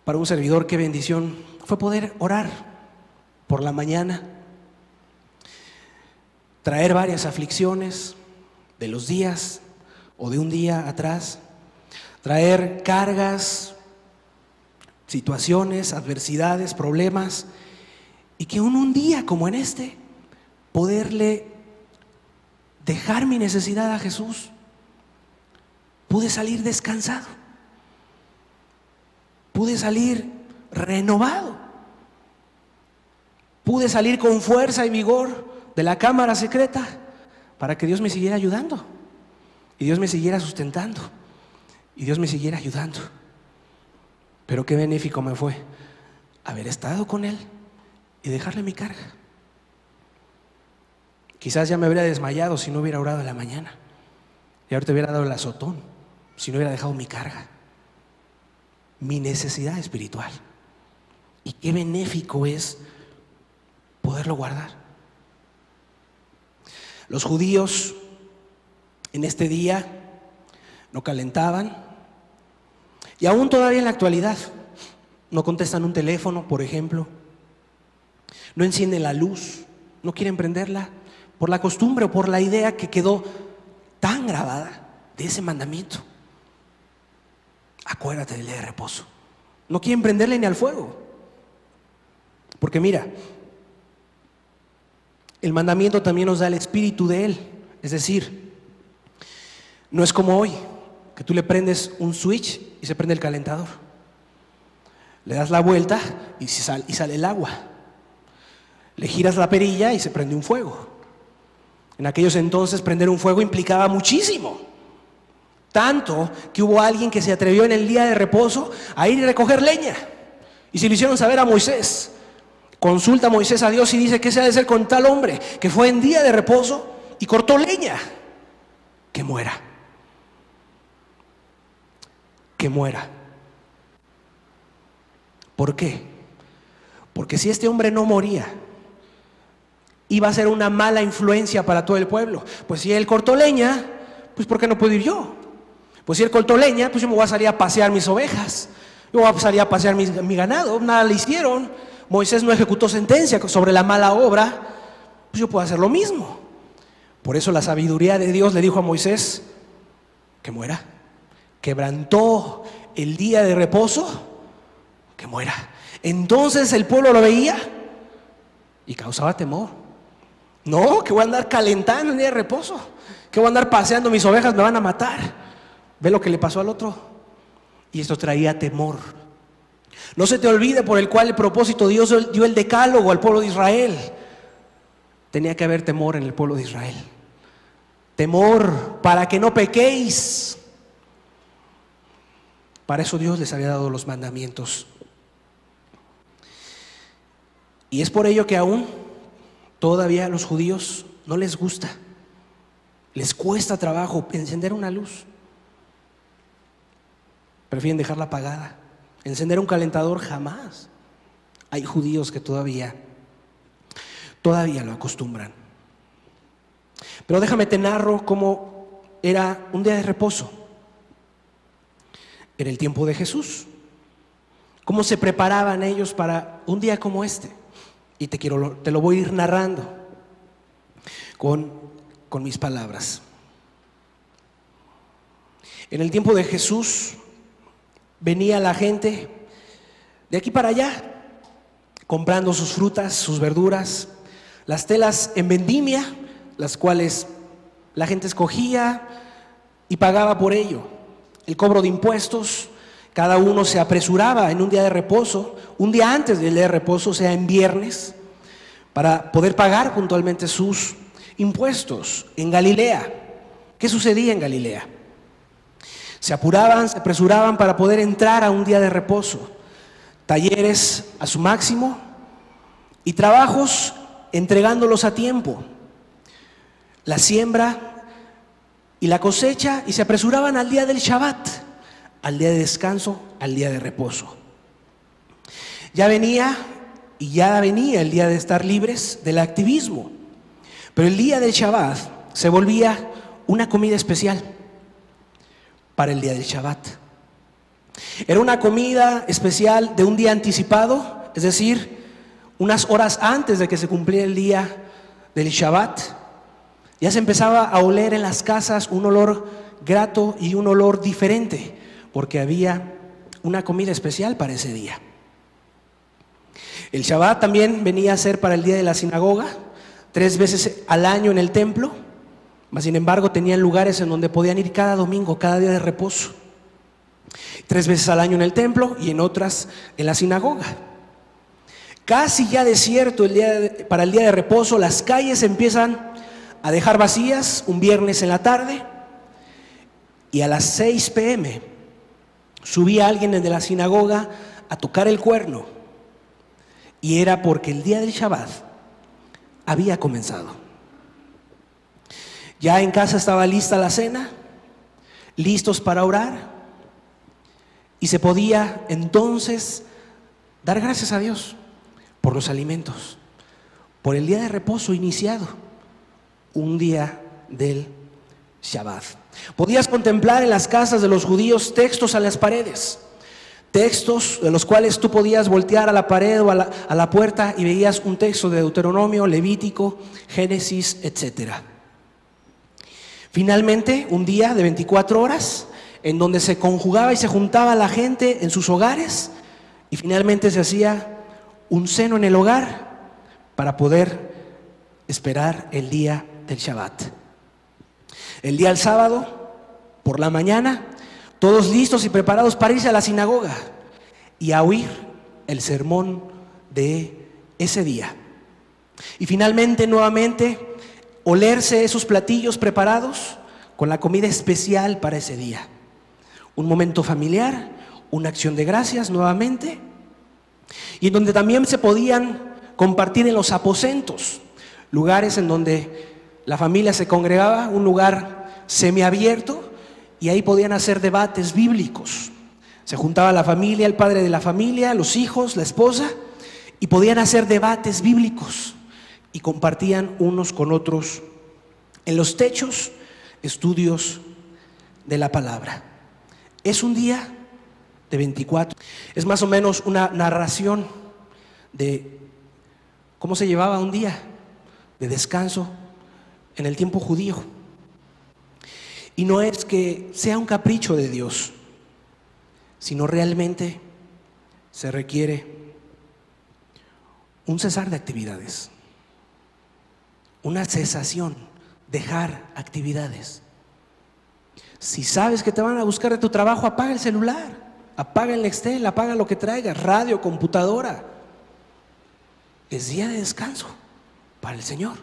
A: Para un servidor, qué bendición fue poder orar por la mañana, traer varias aflicciones de los días o de un día atrás, traer cargas, situaciones, adversidades, problemas, y que un día como en este, poderle dejar mi necesidad a Jesús, pude salir descansado, pude salir renovado, pude salir con fuerza y vigor de la cámara secreta para que Dios me siguiera ayudando y Dios me siguiera sustentando y Dios me siguiera ayudando. Pero qué benéfico me fue haber estado con Él y dejarle mi carga. Quizás ya me habría desmayado si no hubiera orado en la mañana, y ahorita hubiera dado el azotón si no hubiera dejado mi carga, mi necesidad espiritual. Y qué benéfico es poderlo guardar. Los judíos en este día no calentaban, y aún todavía en la actualidad no contestan un teléfono, por ejemplo, no encienden la luz, no quieren prenderla por la costumbre o por la idea que quedó tan grabada de ese mandamiento. Acuérdate del día de reposo. No quieren prenderle ni al fuego, porque mira, el mandamiento también nos da el espíritu de Él. Es decir, no es como hoy, que tú le prendes un switch y se prende el calentador. Le das la vuelta y sale el agua. Le giras la perilla y se prende un fuego. En aquellos entonces prender un fuego implicaba muchísimo. Tanto que hubo alguien que se atrevió en el día de reposo a ir y recoger leña. Y se lo hicieron saber a Moisés. Consulta a Moisés a Dios y dice: ¿qué se ha de hacer con tal hombre que fue en día de reposo y cortó leña? Que muera. Que muera. ¿Por qué? Porque si este hombre no moría, iba a ser una mala influencia para todo el pueblo. Pues si él cortó leña, pues ¿por qué no puedo ir yo? Pues si él cortó leña, pues yo me voy a salir a pasear mis ovejas, yo voy a salir a pasear mi ganado. Nada le hicieron, Moisés no ejecutó sentencia sobre la mala obra, pues yo puedo hacer lo mismo. Por eso la sabiduría de Dios le dijo a Moisés que muera. Quebrantó el día de reposo, que muera. Entonces el pueblo lo veía y causaba temor. No, que voy a andar calentando el día de reposo, que voy a andar paseando mis ovejas, me van a matar. Ve lo que le pasó al otro. Y esto traía temor. No se te olvide por el cual el propósito Dios dio el decálogo al pueblo de Israel. Tenía que haber temor en el pueblo de Israel. Temor para que no pequéis. Para eso Dios les había dado los mandamientos. Y es por ello que aún todavía a los judíos no les gusta, les cuesta trabajo encender una luz. Prefieren dejarla apagada. Encender un calentador jamás. Hay judíos que todavía lo acostumbran. Pero déjame te narro cómo era un día de reposo en el tiempo de Jesús. cómo se preparaban ellos para un día como este. Y te lo voy a ir narrando con mis palabras. En el tiempo de Jesús venía la gente de aquí para allá, comprando sus frutas, sus verduras, las telas en vendimia, las cuales la gente escogía y pagaba por ello. El cobro de impuestos, cada uno se apresuraba en un día de reposo, un día antes del día de reposo, o sea, en viernes, para poder pagar puntualmente sus impuestos. En Galilea, ¿qué sucedía en Galilea? Se apuraban, se apresuraban para poder entrar a un día de reposo. Talleres a su máximo y trabajos entregándolos a tiempo. La siembra y la cosecha, y se apresuraban al día del Shabbat, al día de descanso, al día de reposo. Ya venía el día de estar libres del activismo, pero el día del Shabbat se volvía una comida especial para el día del Shabbat. Era una comida especial de un día anticipado, es decir, unas horas antes de que se cumpliera el día del Shabbat. Ya se empezaba a oler en las casas un olor grato y un olor diferente, porque había una comida especial para ese día. El Shabbat también venía a ser para el día de la sinagoga, 3 veces al año en el templo, mas sin embargo tenían lugares en donde podían ir cada domingo, cada día de reposo. 3 veces al año en el templo y en otras en la sinagoga. Casi ya desierto para el día de reposo, las calles empiezan a dejar vacías un viernes en la tarde, y a las 6 p.m. subía alguien de la sinagoga a tocar el cuerno, y era porque el día del Shabbat había comenzado. Ya en casa estaba lista la cena, listos para orar, y se podía entonces dar gracias a Dios por los alimentos, por el día de reposo iniciado, un día del Shabbat. Podías contemplar en las casas de los judíos textos a las paredes, textos de los cuales tú podías voltear a la pared o a la puerta y veías un texto de Deuteronomio, Levítico, Génesis, etc. Finalmente, un día de 24 horas en donde se conjugaba y se juntaba la gente en sus hogares, y finalmente se hacía un seno en el hogar para poder esperar el día del Shabbat. El día del sábado, por la mañana, todos listos y preparados para irse a la sinagoga y a oír el sermón de ese día. Y finalmente, nuevamente, olerse esos platillos preparados con la comida especial para ese día. Un momento familiar, una acción de gracias nuevamente, y en donde también se podían compartir en los aposentos, lugares en donde la familia se congregaba, un lugar semiabierto, y ahí podían hacer debates bíblicos. Se juntaba la familia, el padre de la familia, los hijos, la esposa, y podían hacer debates bíblicos y compartían unos con otros en los techos estudios de la palabra. Es un día de 24. Es más o menos una narración de cómo se llevaba un día de descanso en el tiempo judío. Y no es que sea un capricho de Dios, sino realmente se requiere un cesar de actividades, una cesación, dejar actividades. Si sabes que te van a buscar de tu trabajo, apaga el celular, apaga el Nextel, apaga lo que traigas, radio, computadora. Es día de descanso para el Señor.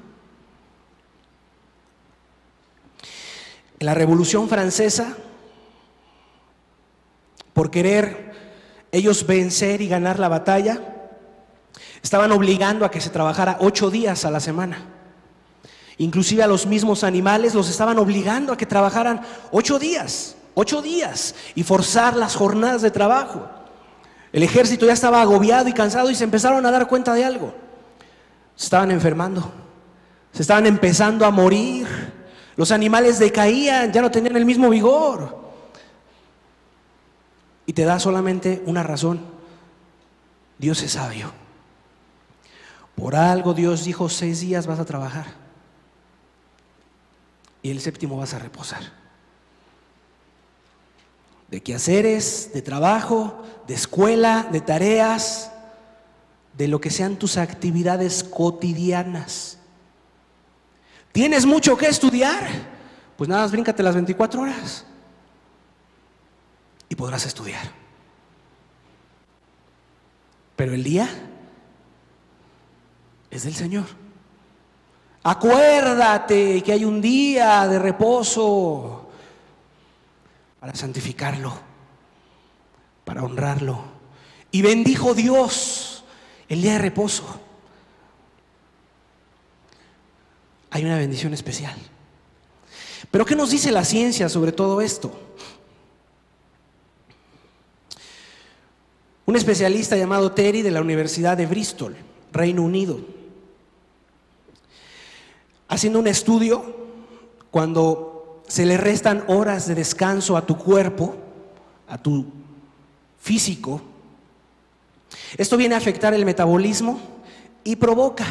A: En la Revolución Francesa, por querer ellos vencer y ganar la batalla, estaban obligando a que se trabajara 8 días a la semana. Inclusive a los mismos animales los estaban obligando a que trabajaran 8 días, y forzar las jornadas de trabajo. El ejército ya estaba agobiado y cansado, y se empezaron a dar cuenta de algo. Se estaban enfermando, se estaban empezando a morir, los animales decaían, ya no tenían el mismo vigor. Y te da solamente una razón Dios es sabio. Por algo Dios dijo: 6 días vas a trabajar y el séptimo vas a reposar. De quehaceres, de trabajo, de escuela, de tareas, de lo que sean tus actividades cotidianas. ¿Tienes mucho que estudiar? Pues nada más bríncate las 24 horas y podrás estudiar. Pero el día es del Señor. Acuérdate que hay un día de reposo para santificarlo, para honrarlo. Y bendijo Dios el día de reposo. Hay una bendición especial. Pero ¿qué nos dice la ciencia sobre todo esto? Un especialista llamado Terry de la Universidad de Bristol, Reino Unido, haciendo un estudio, cuando se le restan horas de descanso a tu cuerpo, a tu físico, esto viene a afectar el metabolismo y provoca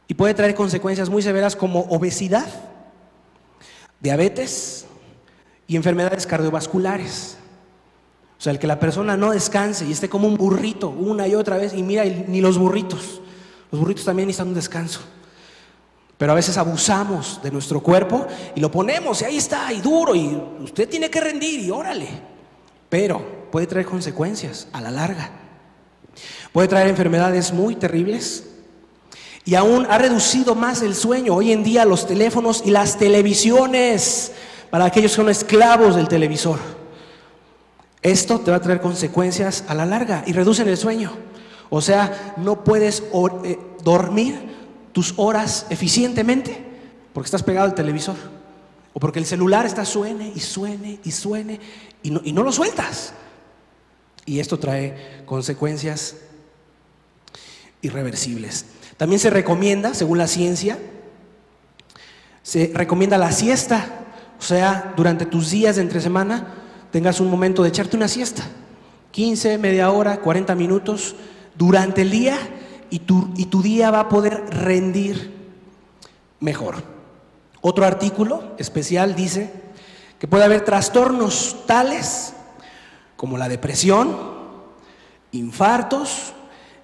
A: y puede traer consecuencias muy severas como obesidad, diabetes y enfermedades cardiovasculares. O sea, el que la persona no descanse y esté como un burrito una y otra vez, y mira, ni los burritos también necesitan un descanso. Pero a veces abusamos de nuestro cuerpo y lo ponemos y ahí está, y duro, y usted tiene que rendir y órale. Pero puede traer consecuencias a la larga. Puede traer enfermedades muy terribles. Y aún ha reducido más el sueño. Hoy en día los teléfonos y las televisiones, para aquellos que son esclavos del televisor, esto te va a traer consecuencias a la larga y reducen el sueño. O sea, no puedes dormir tus horas eficientemente porque estás pegado al televisor o porque el celular está suene y suene y suene y no lo sueltas. Y esto trae consecuencias irreversibles. También se recomienda, según la ciencia, se recomienda la siesta. O sea, durante tus días de entre semana tengas un momento de echarte una siesta, 15, media hora, 40 minutos durante el día, y tu día va a poder rendir mejor. Otro artículo especial dice que puede haber trastornos tales como la depresión, infartos,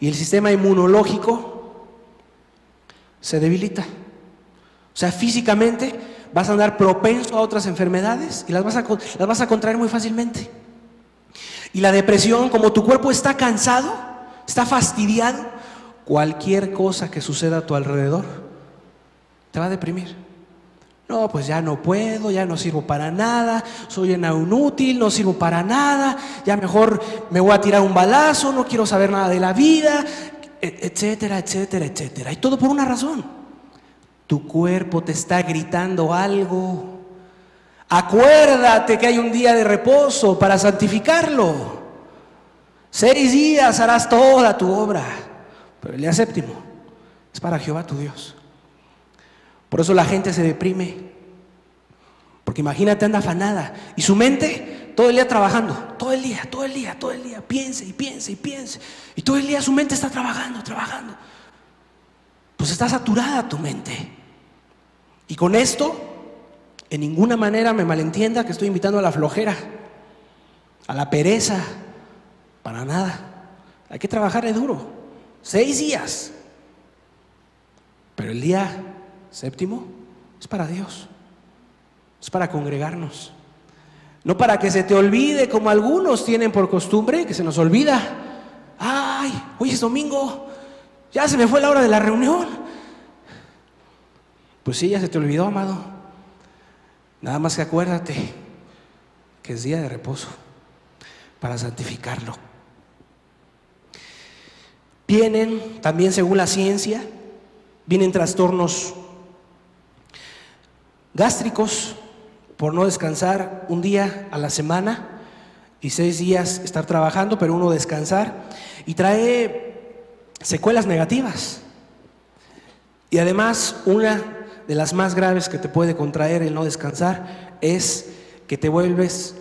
A: y el sistema inmunológico se debilita. O sea, físicamente vas a andar propenso a otras enfermedades y las vas a contraer muy fácilmente. Y la depresión, como tu cuerpo está cansado, está fastidiado, cualquier cosa que suceda a tu alrededor te va a deprimir. No, pues ya no puedo, ya no sirvo para nada, soy una inútil, no sirvo para nada, ya mejor me voy a tirar un balazo, no quiero saber nada de la vida, etcétera, etcétera, etcétera. Y todo por una razón. Tu cuerpo te está gritando algo. Acuérdate que hay un día de reposo para santificarlo. 6 días harás toda tu obra, pero el día séptimo es para Jehová tu Dios. Por eso la gente se deprime, porque imagínate, anda afanada y su mente todo el día trabajando, todo el día, piense y piense y piense, y todo el día su mente está trabajando. Pues está saturada tu mente. Y con esto, en ninguna manera me malentienda que estoy invitando a la flojera, a la pereza, para nada. Hay que trabajarle duro, 6 días, pero el día séptimo es para Dios, es para congregarnos, no para que se te olvide como algunos tienen por costumbre, que se nos olvida. Ay, hoy es domingo, ya se me fue la hora de la reunión. Pues sí, ya se te olvidó, amado. Nada más que acuérdate que es día de reposo para santificarlo. Vienen también, según la ciencia, vienen trastornos gástricos por no descansar un día a la semana y 6 días estar trabajando, pero uno descansar, y trae secuelas negativas. Y además, una de las más graves que te puede contraer el no descansar es que te vuelves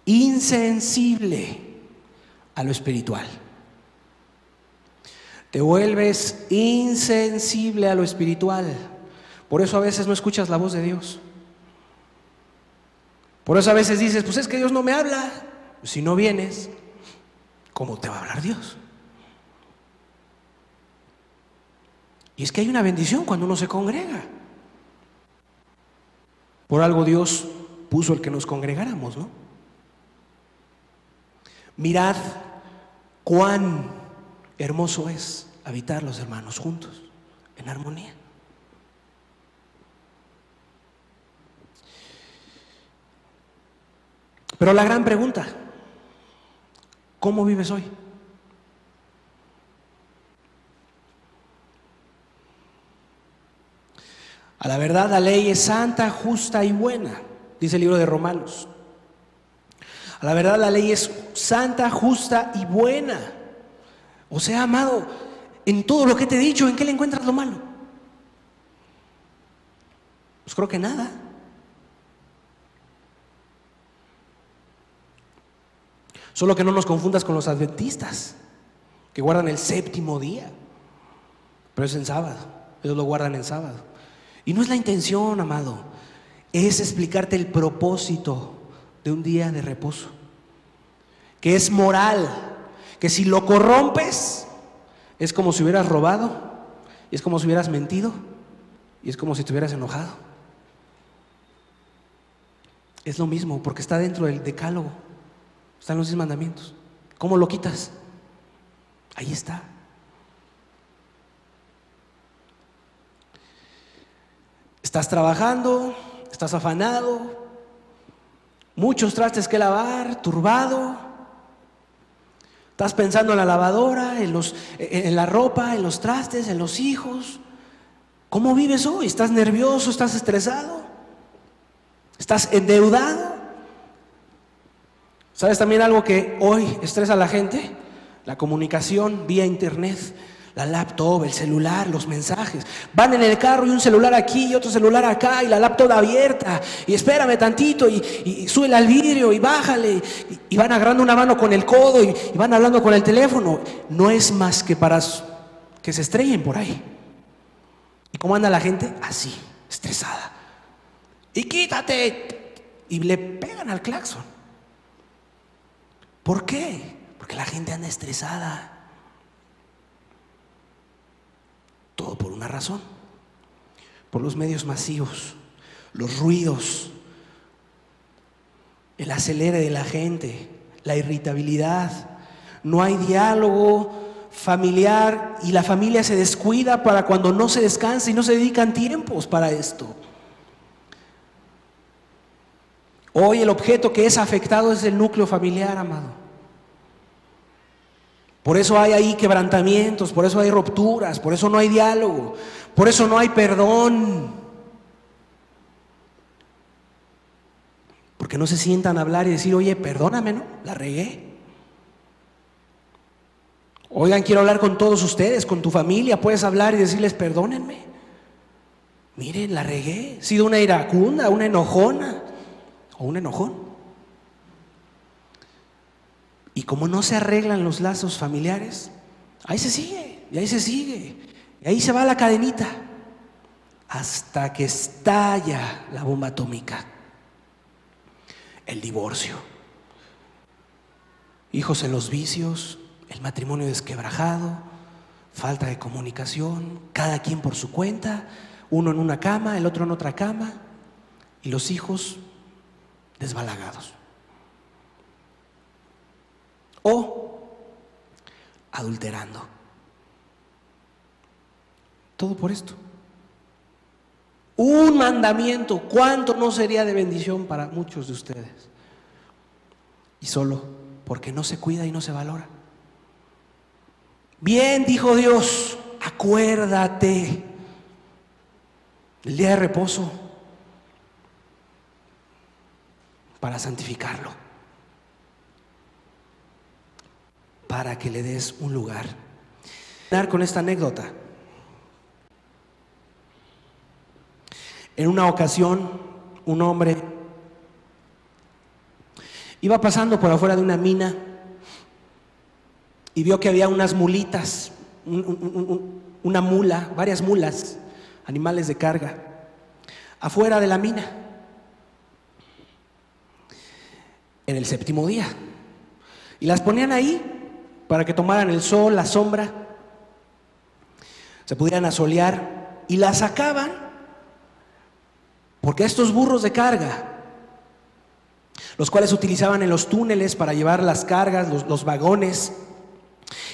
A: insensible a lo espiritual. Te vuelves insensible a lo espiritual. Por eso a veces no escuchas la voz de Dios. Por eso a veces dices, pues es que Dios no me habla. Si no vienes, ¿cómo te va a hablar Dios? Y es que hay una bendición cuando uno se congrega. Por algo Dios puso el que nos congregáramos, ¿no? Mirad cuán hermoso es habitar los hermanos juntos, en armonía. Pero la gran pregunta, ¿cómo vives hoy? A la verdad, la ley es santa, justa y buena, dice el libro de Romanos. A la verdad, la ley es santa, justa y buena. O sea, amado, en todo lo que te he dicho, ¿en qué le encuentras lo malo? Pues creo que nada. Solo que no nos confundas con los adventistas, que guardan el séptimo día, pero es en sábado, ellos lo guardan en sábado. Y no es la intención, amado, es explicarte el propósito de un día de reposo, que es moral, que si lo corrompes, es como si hubieras robado, y es como si hubieras mentido, y es como si te hubieras enojado. Es lo mismo, porque está dentro del decálogo. Están los 10 mandamientos. ¿Cómo lo quitas? Ahí está. Estás trabajando, estás afanado, muchos trastes que lavar, turbado. Estás pensando en la lavadora, en la ropa, en los trastes, en los hijos. ¿Cómo vives hoy? ¿Estás nervioso? ¿Estás estresado? ¿Estás endeudado? ¿Sabes también algo que hoy estresa a la gente? La comunicación vía internet, la laptop, el celular, los mensajes. Van en el carro y un celular aquí y otro celular acá y la laptop abierta. Y espérame tantito y súbele al vidrio y bájale. Y van agarrando una mano con el codo y van hablando con el teléfono. No es más que para que se estrellen por ahí. ¿Y cómo anda la gente? Así, estresada. Y quítate. Y le pegan al claxon. ¿Por qué? Porque la gente anda estresada. Todo por una razón. Por los medios masivos, los ruidos, el acelere de la gente, la irritabilidad. No hay diálogo familiar y la familia se descuida para cuando no se descansa y no se dedican tiempos para esto. Hoy el objeto que es afectado es el núcleo familiar, amado. Por eso hay ahí quebrantamientos, por eso hay rupturas, por eso no hay diálogo, por eso no hay perdón. Porque no se sientan a hablar y decir, oye, perdóname, ¿no? La regué. Oigan, quiero hablar con todos ustedes, con tu familia, puedes hablar y decirles, perdónenme. Miren, la regué, he sido una iracunda, una enojona. O un enojón. Y como no se arreglan los lazos familiares, ahí se sigue, y ahí se sigue, y ahí se va la cadenita, hasta que estalla la bomba atómica, el divorcio, hijos en los vicios, el matrimonio desquebrajado, falta de comunicación, cada quien por su cuenta, uno en una cama, el otro en otra cama, y los hijos desbalagados. O adulterando. Todo por esto. Un mandamiento, ¿cuánto no sería de bendición para muchos de ustedes? Y solo porque no se cuida y no se valora. Bien, dijo Dios, acuérdate del día de reposo para santificarlo, para que le des un lugar. Con esta anécdota. En una ocasión, un hombre iba pasando por afuera de una mina y vio que había unas mulitas una mula, varias mulas, animales de carga, afuera de la mina, en el séptimo día. Y las ponían ahí para que tomaran el sol, la sombra, se pudieran asolear, y las sacaban porque estos burros de carga, los cuales utilizaban en los túneles para llevar las cargas, los vagones,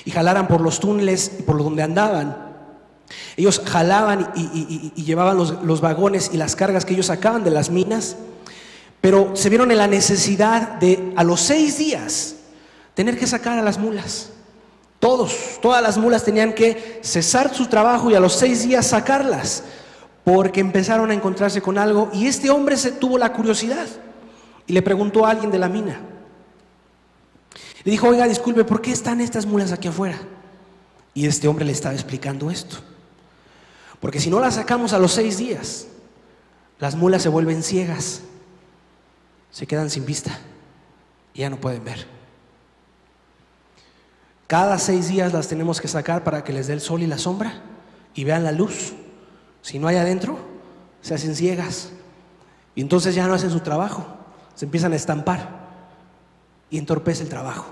A: y jalaran por los túneles y por donde andaban, ellos jalaban y llevaban los vagones y las cargas que ellos sacaban de las minas, pero se vieron en la necesidad de, a los 6 días, tener que sacar a las mulas. Todas las mulas tenían que cesar su trabajo y a los 6 días sacarlas, porque empezaron a encontrarse con algo. Y este hombre tuvo la curiosidad y le preguntó a alguien de la mina. Le dijo: oiga, disculpe, ¿por qué están estas mulas aquí afuera? Y este hombre le estaba explicando esto: porque si no las sacamos a los 6 días, las mulas se vuelven ciegas, se quedan sin vista y ya no pueden ver. Cada 6 días las tenemos que sacar para que les dé el sol y la sombra y vean la luz. Si no hay adentro, se hacen ciegas y entonces ya no hacen su trabajo, se empiezan a estampar y entorpece el trabajo.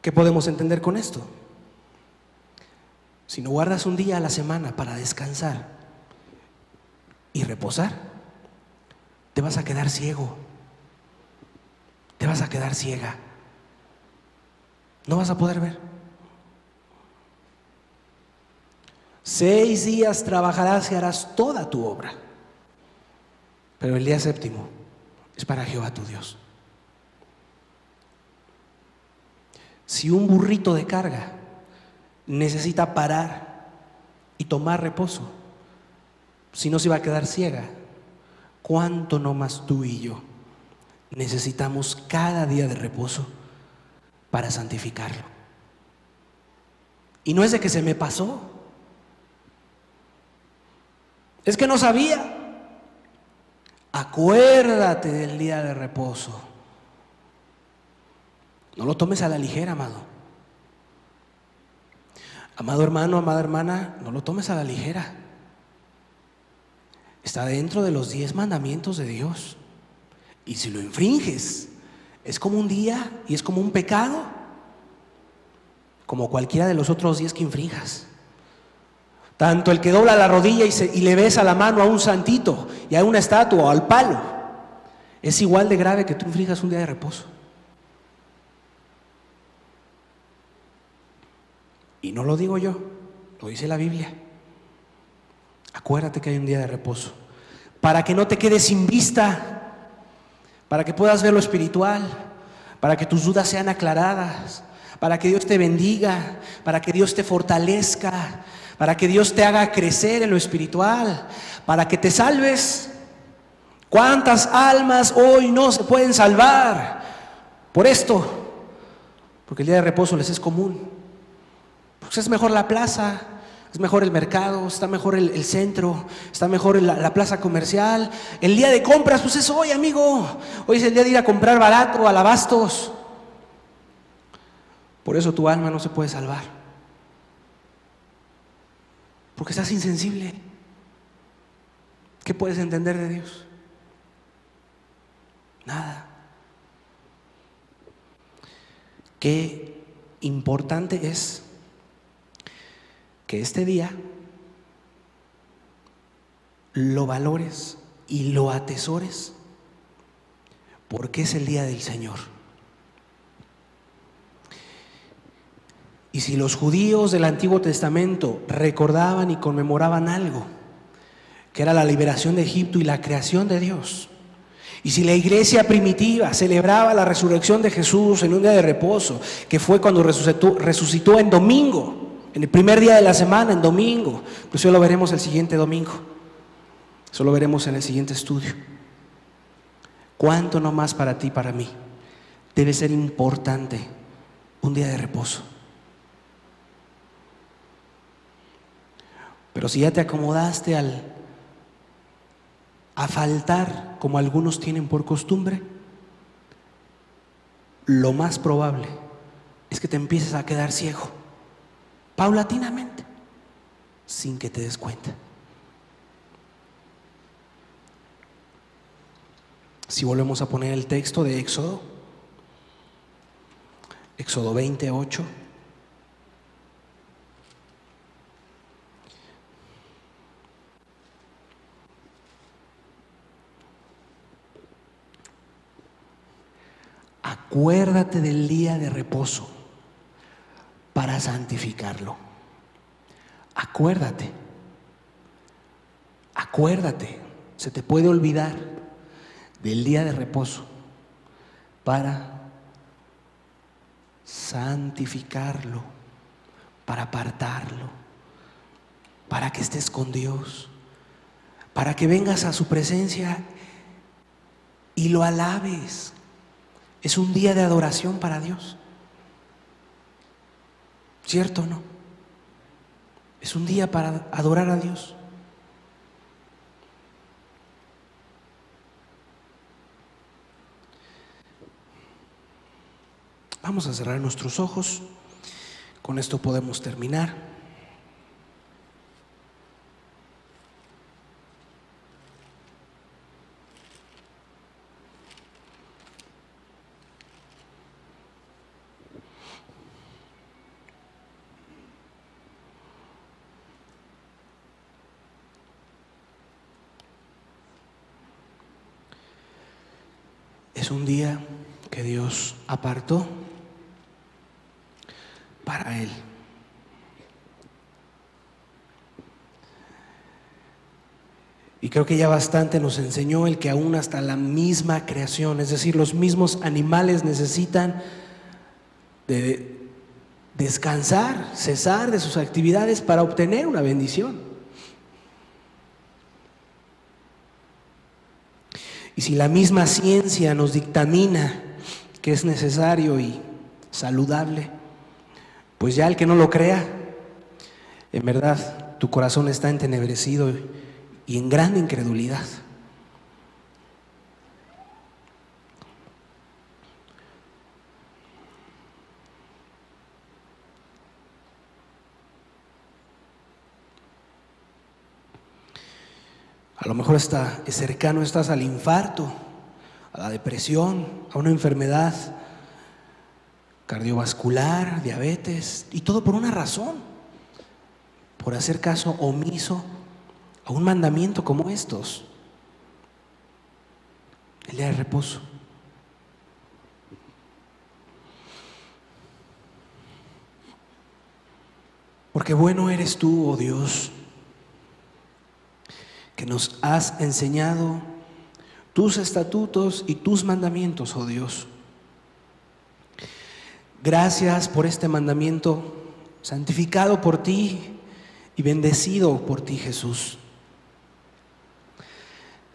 A: ¿Qué podemos entender con esto? Si no guardas un día a la semana para descansar y reposar, te vas a quedar ciego, te vas a quedar ciega, no vas a poder ver. 6 días trabajarás y harás toda tu obra, pero el día séptimo es para Jehová tu Dios. Si un burrito de carga necesita parar y tomar reposo, si no se va a quedar ciega, ¿cuánto no más tú y yo necesitamos cada día de reposo para santificarlo? Y no es de que se me pasó, es que no sabía. Acuérdate del día de reposo. No lo tomes a la ligera, amado. Amado hermano, amada hermana, no lo tomes a la ligera. Está dentro de los 10 mandamientos de Dios. Y si lo infringes, es como un día y es como un pecado, como cualquiera de los otros 10 que infrinjas. Tanto el que dobla la rodilla y le besa la mano a un santito y a una estatua o al palo, es igual de grave que tú infringas un día de reposo. Y no lo digo yo, lo dice la Biblia. Acuérdate que hay un día de reposo, para que no te quedes sin vista, para que puedas ver lo espiritual, para que tus dudas sean aclaradas, para que Dios te bendiga, para que Dios te fortalezca, para que Dios te haga crecer en lo espiritual, para que te salves. ¿Cuántas almas hoy no se pueden salvar por esto? Porque el día de reposo les es común. Pues es mejor la plaza, es mejor el mercado, está mejor el centro, está mejor la plaza comercial. El día de compras, pues es hoy, amigo. Hoy es el día de ir a comprar barato, al Abastos. Por eso tu alma no se puede salvar, porque estás insensible. ¿Qué puedes entender de Dios? Nada. Qué importante es que este día lo valores y lo atesores, porque es el día del Señor. Y si los judíos del Antiguo Testamento recordaban y conmemoraban algo, que era la liberación de Egipto y la creación de Dios, y si la iglesia primitiva celebraba la resurrección de Jesús en un día de reposo, que fue cuando resucitó en domingo, en el primer día de la semana, en domingo, pues eso lo veremos el siguiente domingo, eso lo veremos en el siguiente estudio. ¿Cuánto no más para ti y para mí debe ser importante un día de reposo? Pero si ya te acomodaste a faltar, como algunos tienen por costumbre, lo más probable es que te empieces a quedar ciego paulatinamente, sin que te des cuenta. Si volvemos a poner el texto de Éxodo 28. Acuérdate del día de reposo para santificarlo. Acuérdate. Se te puede olvidar del día de reposo para santificarlo, para apartarlo, para que estés con Dios, para que vengas a su presencia y lo alabes. Es un día de adoración para Dios. ¿Cierto o no? Es un día para adorar a Dios. Vamos a cerrar nuestros ojos. Con esto podemos terminar. Es un día que Dios apartó para Él. Y creo que ya bastante nos enseñó el que aún hasta la misma creación, es decir, los mismos animales necesitan de descansar, cesar de sus actividades para obtener una bendición. Y si la misma ciencia nos dictamina que es necesario y saludable, pues ya el que no lo crea, en verdad tu corazón está entenebrecido y en gran incredulidad. A lo mejor cercano estás al infarto, a la depresión, a una enfermedad cardiovascular, diabetes, y todo por una razón, por hacer caso omiso a un mandamiento como estos, el día de reposo. Porque bueno eres tú, oh Dios, que nos has enseñado tus estatutos y tus mandamientos, oh Dios. Gracias por este mandamiento santificado por ti y bendecido por ti, Jesús.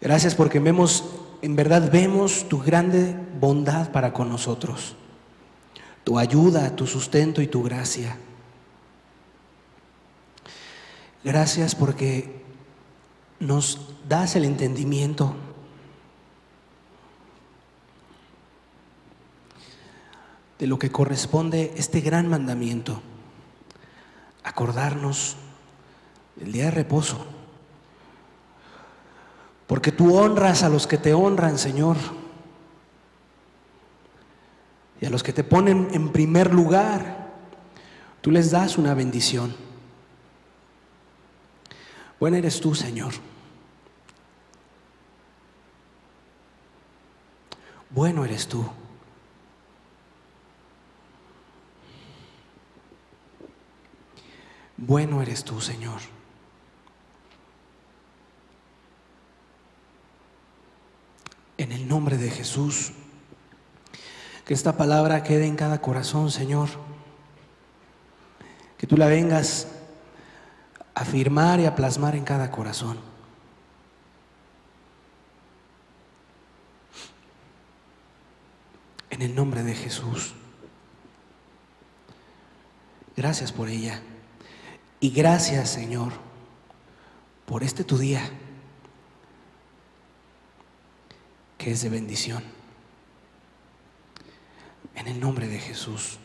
A: Gracias porque en verdad vemos tu grande bondad para con nosotros, tu ayuda, tu sustento y tu gracia. Gracias porque nos das el entendimiento de lo que corresponde este gran mandamiento, acordarnos del día de reposo, porque tú honras a los que te honran, Señor, y a los que te ponen en primer lugar, tú les das una bendición. Bueno eres tú, Señor. Bueno eres tú. Bueno eres tú, Señor. En el nombre de Jesús, que esta palabra quede en cada corazón, Señor. Que tú la vengas a afirmar y a plasmar en cada corazón. En el nombre de Jesús. Gracias por ella. Y gracias, Señor, por este tu día, que es de bendición. En el nombre de Jesús.